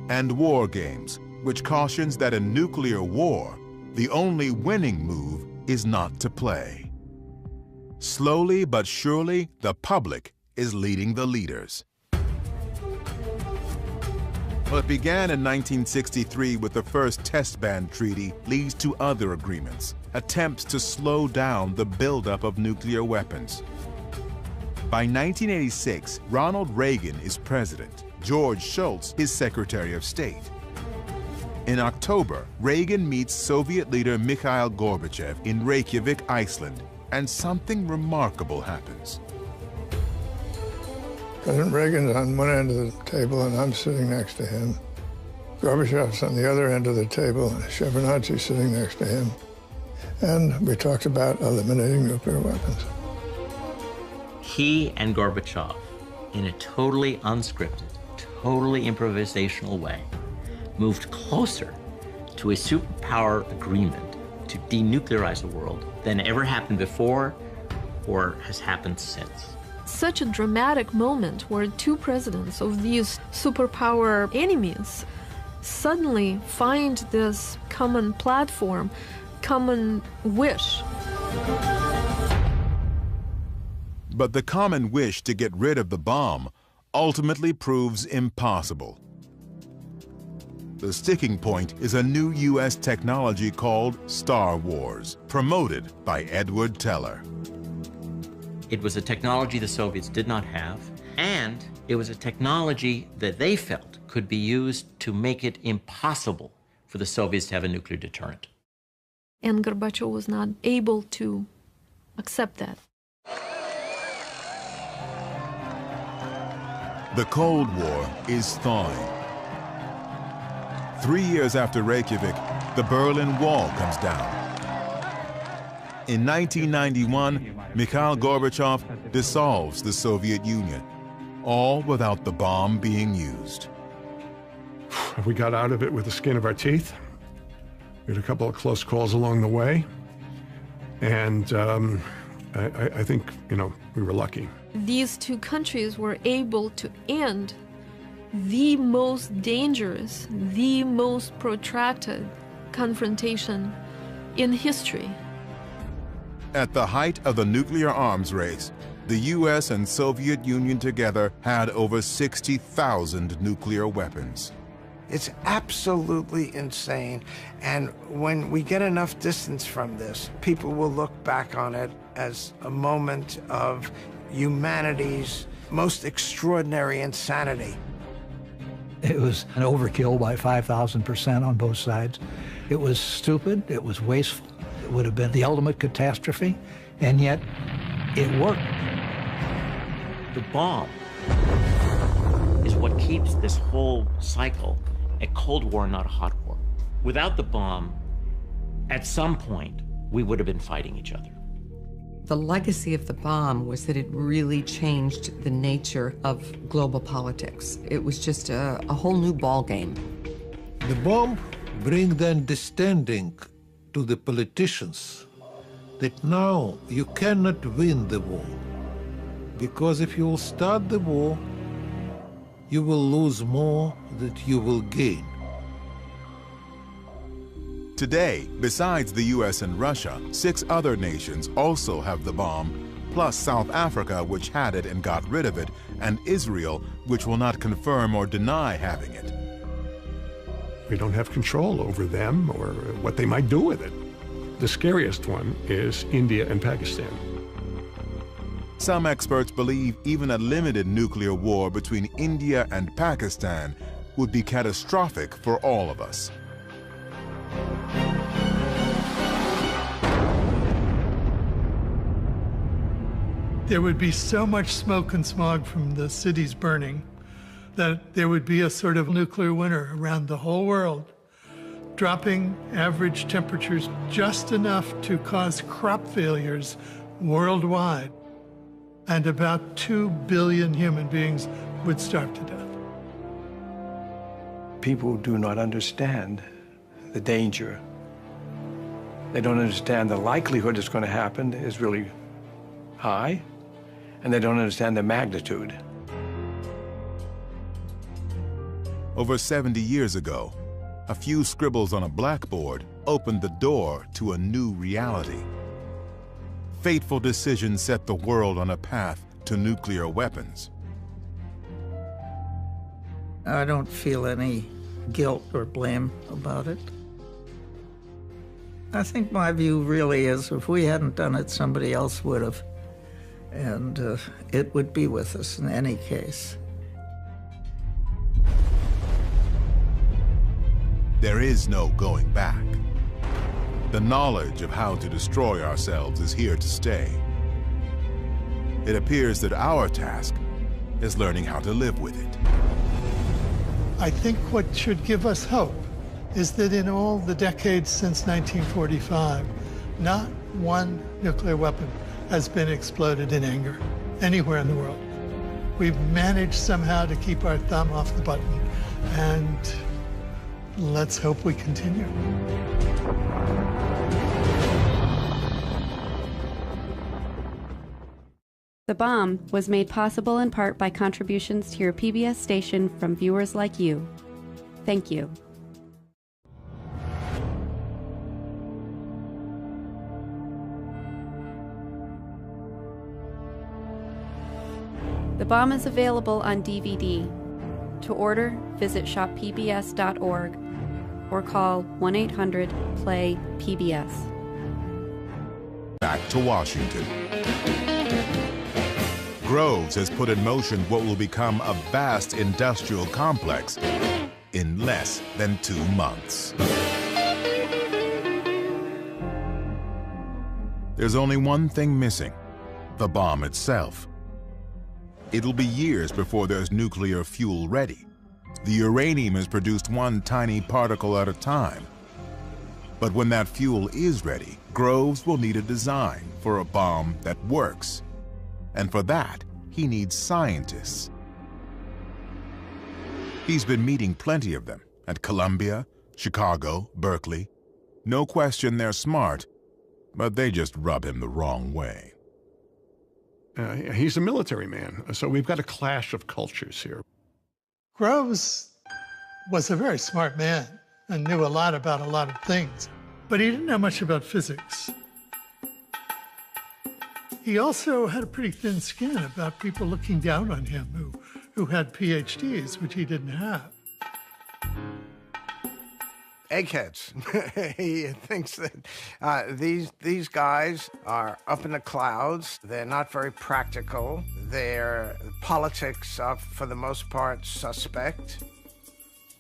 And War Games, which cautions that in nuclear war, the only winning move is not to play. Slowly but surely, the public is leading the leaders. Well, it began in 1963 with the first test ban treaty leads to other agreements, attempts to slow down the buildup of nuclear weapons. By 1986, Ronald Reagan is president, George Shultz is Secretary of State. In October, Reagan meets Soviet leader Mikhail Gorbachev in Reykjavik, Iceland, and something remarkable happens. President Reagan's on one end of the table, and I'm sitting next to him. Gorbachev's on the other end of the table, and Shevardnadze's sitting next to him. And we talked about eliminating nuclear weapons. He and Gorbachev, in a totally unscripted, totally improvisational way, moved closer to a superpower agreement to denuclearize the world than ever happened before or has happened since. Such a dramatic moment where two presidents of these superpower enemies suddenly find this common platform, common wish. But the common wish to get rid of the bomb ultimately proves impossible. The sticking point is a new U.S. technology called Star Wars, promoted by Edward Teller. It was a technology the Soviets did not have, and it was a technology that they felt could be used to make it impossible for the Soviets to have a nuclear deterrent. And Gorbachev was not able to accept that. The Cold War is thawing. 3 years after Reykjavik, the Berlin Wall comes down. In 1991, Mikhail Gorbachev dissolves the Soviet Union, all without the bomb being used. We got out of it with the skin of our teeth. We had a couple of close calls along the way. And I think, we were lucky. These two countries were able to end the most dangerous, the most protracted confrontation in history. At the height of the nuclear arms race, the U.S. and Soviet Union together had over 60,000 nuclear weapons. It's absolutely insane. And when we get enough distance from this, people will look back on it as a moment of humanity's most extraordinary insanity. It was an overkill by 5,000% on both sides. It was stupid, it was wasteful, it would have been the ultimate catastrophe, and yet it worked. The bomb is what keeps this whole cycle a Cold War, not a hot war. Without the bomb, at some point, we would have been fighting each other. The legacy of the bomb was that it really changed the nature of global politics. It was just a whole new ballgame. The bomb brings the understanding to the politicians that now you cannot win the war, because if you will start the war, you will lose more than you will gain. Today, besides the U.S. and Russia, 6 other nations also have the bomb, plus South Africa, which had it and got rid of it, and Israel, which will not confirm or deny having it. We don't have control over them or what they might do with it. The scariest one is India and Pakistan. Some experts believe even a limited nuclear war between India and Pakistan would be catastrophic for all of us. There would be so much smoke and smog from the cities burning that there would be a sort of nuclear winter around the whole world, dropping average temperatures just enough to cause crop failures worldwide. And about 2 billion human beings would starve to death. People do not understand the danger. They don't understand the likelihood it's going to happen is really high, and they don't understand the magnitude. Over 70 years ago, a few scribbles on a blackboard opened the door to a new reality. Fateful decisions set the world on a path to nuclear weapons. I don't feel any guilt or blame about it. I think my view really is if we hadn't done it, somebody else would have. And it would be with us in any case. There is no going back. The knowledge of how to destroy ourselves is here to stay. It appears that our task is learning how to live with it. I think what should give us hope is that in all the decades since 1945, not one nuclear weapon has been exploded in anger anywhere in the world. We've managed somehow to keep our thumb off the button, and let's hope we continue. The Bomb was made possible in part by contributions to your PBS station from viewers like you. Thank you. bomb is available on DVD. To order, visit shoppbs.org or call 1-800-PLAY-PBS. Back to Washington. Groves has put in motion what will become a vast industrial complex in less than 2 months. There's only one thing missing: the bomb itself. It'll be years before there's nuclear fuel ready. The uranium is produced one tiny particle at a time. But when that fuel is ready, Groves will need a design for a bomb that works. And for that, he needs scientists. He's been meeting plenty of them at Columbia, Chicago, Berkeley. No question they're smart, but they just rub him the wrong way. He's a military man, so we've got a clash of cultures here. Groves was a very smart man and knew a lot about a lot of things, but he didn't know much about physics. He also had a pretty thin skin about people looking down on him who had PhDs, which he didn't have. Eggheads. He thinks that these guys are up in the clouds. They're not very practical. Their politics are, for the most part, suspect.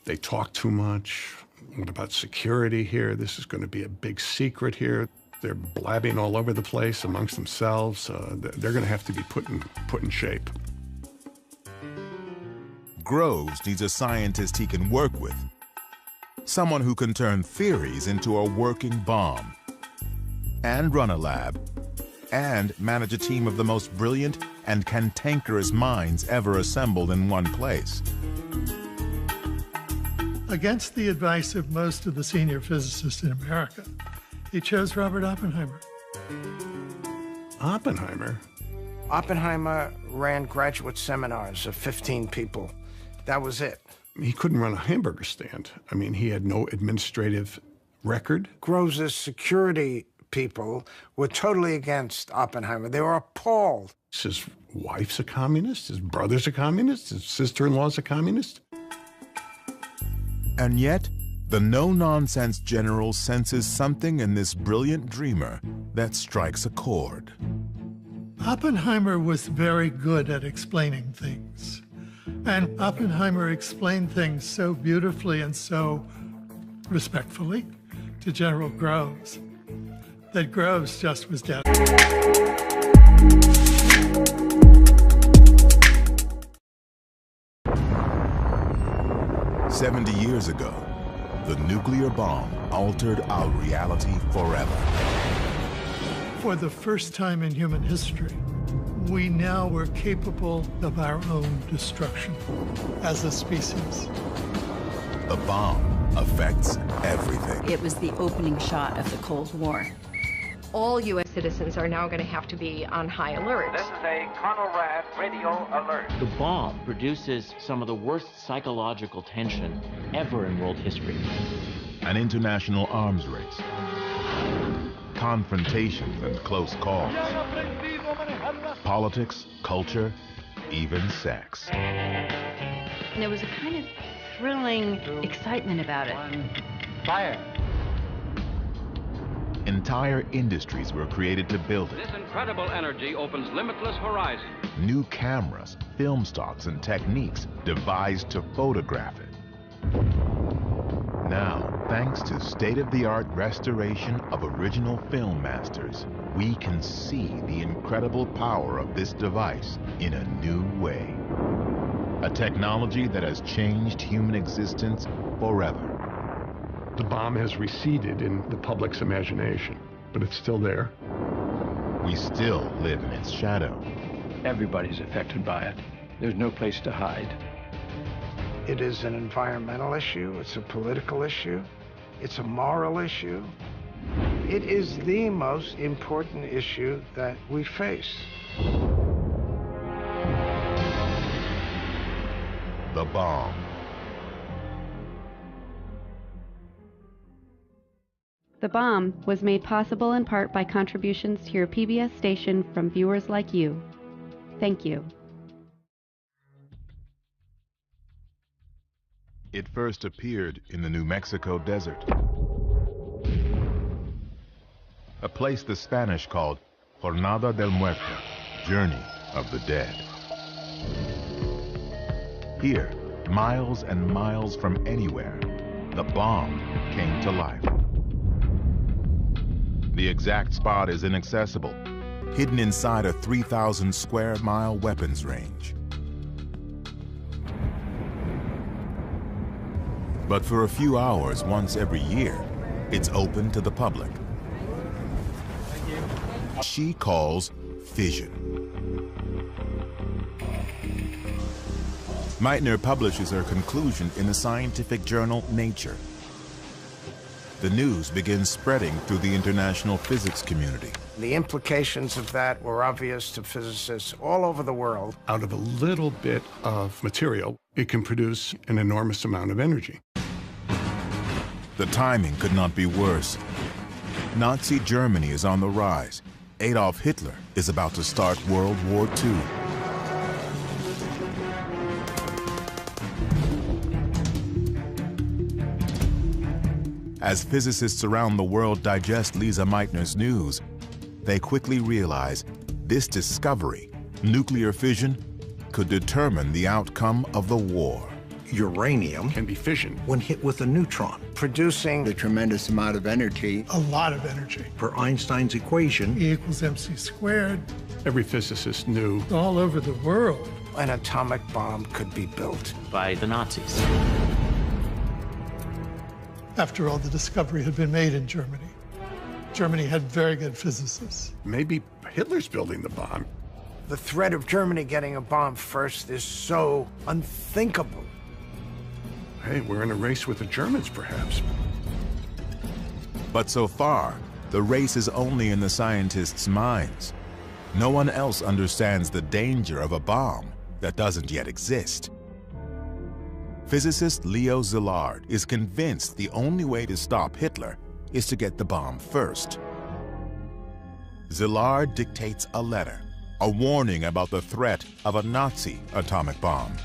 They talk too much. What about security here? This is going to be a big secret here. They're blabbing all over the place amongst themselves. They're going to have to be put in shape. Groves needs a scientist he can work with. Someone who can turn theories into a working bomb, and run a lab, and manage a team of the most brilliant and cantankerous minds ever assembled in one place. Against the advice of most of the senior physicists in America, he chose Robert Oppenheimer. Oppenheimer? Oppenheimer ran graduate seminars of 15 people. That was it. He couldn't run a hamburger stand. I mean, he had no administrative record. Groves' security people were totally against Oppenheimer. They were appalled. His wife's a communist, his brother's a communist, his sister-in-law's a communist. And yet, the no-nonsense general senses something in this brilliant dreamer that strikes a chord. Oppenheimer was very good at explaining things. And Oppenheimer explained things so beautifully and so respectfully to General Groves that Groves just was dead. "70 years ago, the nuclear bomb altered our reality forever. For the first time in human history, we now were capable of our own destruction as a species. The bomb affects everything. It was the opening shot of the Cold War. All U.S. citizens are now going to have to be on high alert. This is a Colonel Rath radio alert. The bomb produces some of the worst psychological tension ever in world history. An international arms race. Confrontations and close calls. Politics, culture, even sex. And there was a kind of thrilling excitement about it. Fire. Entire industries were created to build it. This incredible energy opens limitless horizons. New cameras, film stocks, and techniques devised to photograph it. Now, thanks to state-of-the-art restoration of original film masters, we can see the incredible power of this device in a new way. A technology that has changed human existence forever. The bomb has receded in the public's imagination, but it's still there. We still live in its shadow. Everybody's affected by it. There's no place to hide. It is an environmental issue, it's a political issue, it's a moral issue. It is the most important issue that we face. The bomb. The Bomb was made possible in part by contributions to your PBS station from viewers like you. Thank you. It first appeared in the New Mexico desert, a place the Spanish called Jornada del Muerto, Journey of the Dead. Here, miles and miles from anywhere, the bomb came to life. The exact spot is inaccessible, hidden inside a 3,000 square mile weapons range. But for a few hours once every year, it's open to the public. She calls fission. Meitner publishes her conclusion in the scientific journal Nature. The news begins spreading through the international physics community. The implications of that were obvious to physicists all over the world. Out of a little bit of material, it can produce an enormous amount of energy. The timing could not be worse. Nazi Germany is on the rise. Adolf Hitler is about to start World War II. As physicists around the world digest Lisa Meitner's news, they quickly realize this discovery, nuclear fission, could determine the outcome of the war. Uranium can be fissioned when hit with a neutron, producing a tremendous amount of energy. A lot of energy. Per Einstein's equation, E equals mc squared. Every physicist knew all over the world an atomic bomb could be built by the Nazis. After all, the discovery had been made in Germany. Germany had very good physicists. Maybe Hitler's building the bomb. The threat of Germany getting a bomb first is so unthinkable. Hey, we're in a race with the Germans, perhaps. But so far, the race is only in the scientists' minds. No one else understands the danger of a bomb that doesn't yet exist. Physicist Leo Szilard is convinced the only way to stop Hitler is to get the bomb first. Szilard dictates a letter, a warning about the threat of a Nazi atomic bomb.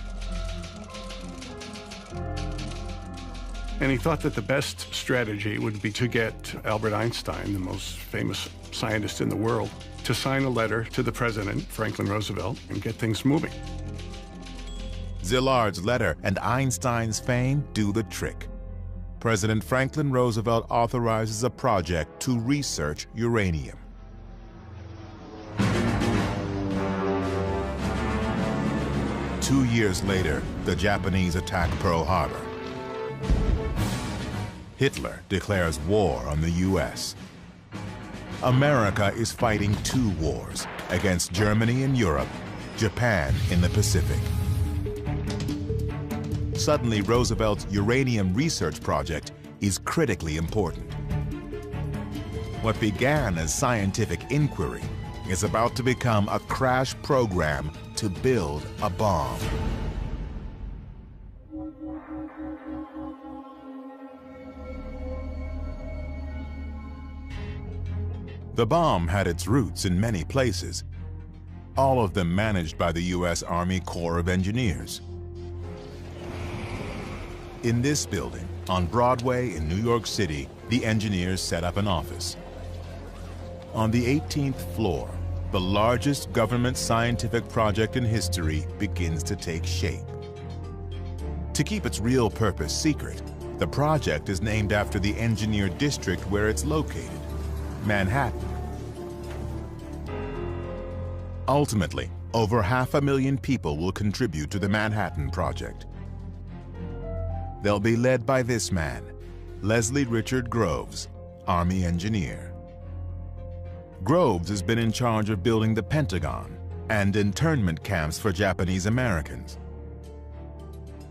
And he thought that the best strategy would be to get Albert Einstein, the most famous scientist in the world, to sign a letter to the president, Franklin Roosevelt, and get things moving. Szilard's letter and Einstein's fame do the trick. President Franklin Roosevelt authorizes a project to research uranium. Two years later, the Japanese attack Pearl Harbor. Hitler declares war on the U.S. America is fighting two wars against Germany in Europe, Japan in the Pacific. Suddenly, Roosevelt's uranium research project is critically important. What began as scientific inquiry is about to become a crash program to build a bomb. The bomb had its roots in many places, all of them managed by the U.S. Army Corps of Engineers. In this building, on Broadway in New York City, the engineers set up an office. On the 18th floor, the largest government scientific project in history begins to take shape. To keep its real purpose secret, the project is named after the engineer district where it's located, Manhattan. Ultimately, over 500,000 people will contribute to the Manhattan Project. They'll be led by this man, Leslie Richard Groves, Army engineer. Groves has been in charge of building the Pentagon and internment camps for Japanese Americans.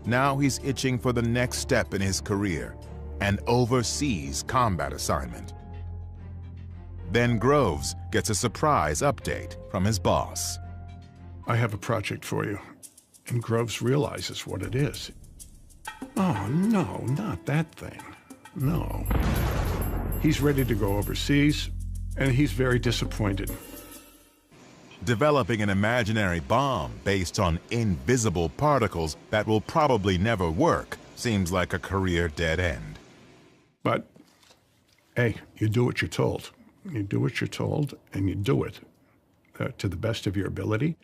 Now he's itching for the next step in his career, an overseas combat assignment. Then Groves gets a surprise update from his boss. I have a project for you. And Groves realizes what it is. Oh, no, not that thing. No. He's ready to go overseas, and he's very disappointed. Developing an imaginary bomb based on invisible particles that will probably never work seems like a career dead end. But, hey, you do what you're told. You do what you're told, and you do it to the best of your ability.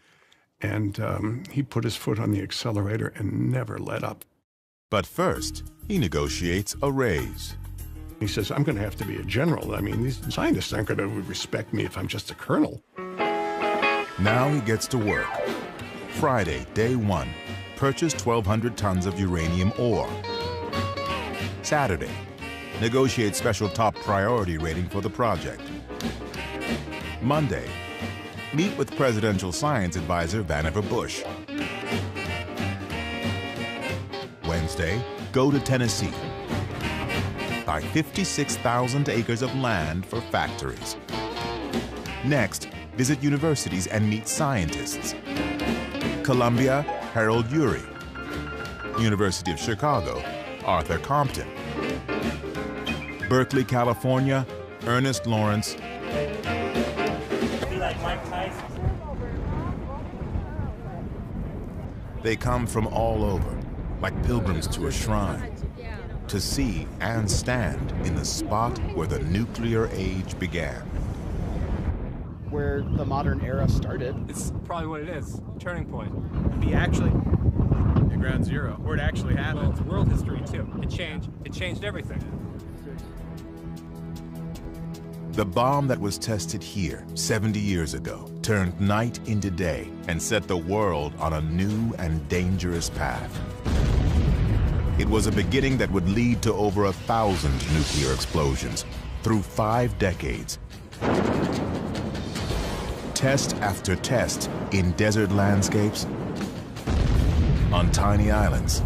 And he put his foot on the accelerator and never let up. But first, he negotiates a raise. He says, I'm going to have to be a general. I mean, these scientists aren't going to respect me if I'm just a colonel. Now he gets to work. Friday, day 1, purchase 1,200 tons of uranium ore. Saturday, negotiate special top priority rating for the project. Monday, meet with Presidential Science Advisor Vannevar Bush. Wednesday, go to Tennessee. Buy 56,000 acres of land for factories. Next, visit universities and meet scientists. Columbia, Harold Urey. University of Chicago, Arthur Compton. Berkeley, California, Ernest Lawrence. They come from all over, like pilgrims to a shrine, to see and stand in the spot where the nuclear age began. Where the modern era started. It's probably what it is, turning point. Be actually at ground zero, where it actually happened. Well, it's world history too. It changed everything. The bomb that was tested here 70 years ago turned night into day and set the world on a new and dangerous path. It was a beginning that would lead to over 1,000 nuclear explosions through 5 decades. Test after test in desert landscapes, on tiny islands.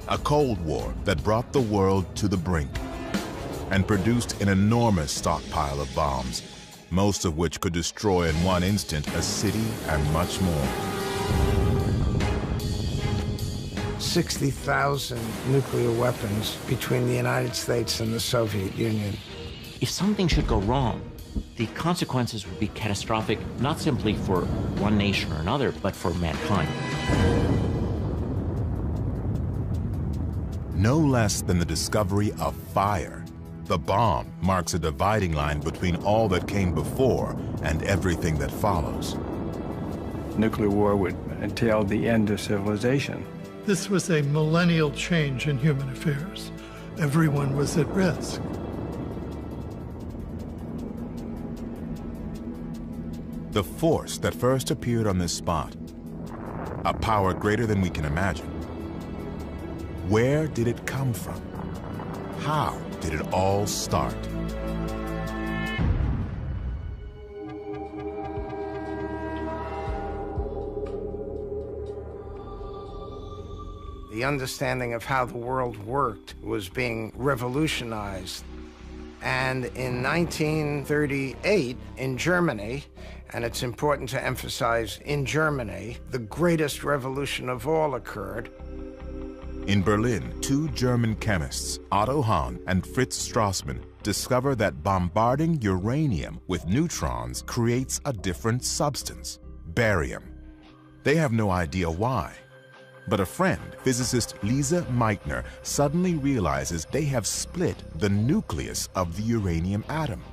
A Cold War that brought the world to the brink and produced an enormous stockpile of bombs, most of which could destroy in one instant a city and much more. 60,000 nuclear weapons between the United States and the Soviet Union. If something should go wrong, the consequences would be catastrophic, not simply for one nation or another, but for mankind. No less than the discovery of fire. The bomb marks a dividing line between all that came before and everything that follows. Nuclear war would entail the end of civilization. This was a millennial change in human affairs. Everyone was at risk. The force that first appeared on this spot, a power greater than we can imagine. Where did it come from? How did it all start? The understanding of how the world worked was being revolutionized. And in 1938, in Germany, and it's important to emphasize in Germany, the greatest revolution of all occurred. In Berlin, 2 German chemists, Otto Hahn and Fritz Strassmann, discover that bombarding uranium with neutrons creates a different substance, barium. They have no idea why. But a friend, physicist Lisa Meitner, suddenly realizes they have split the nucleus of the uranium atom.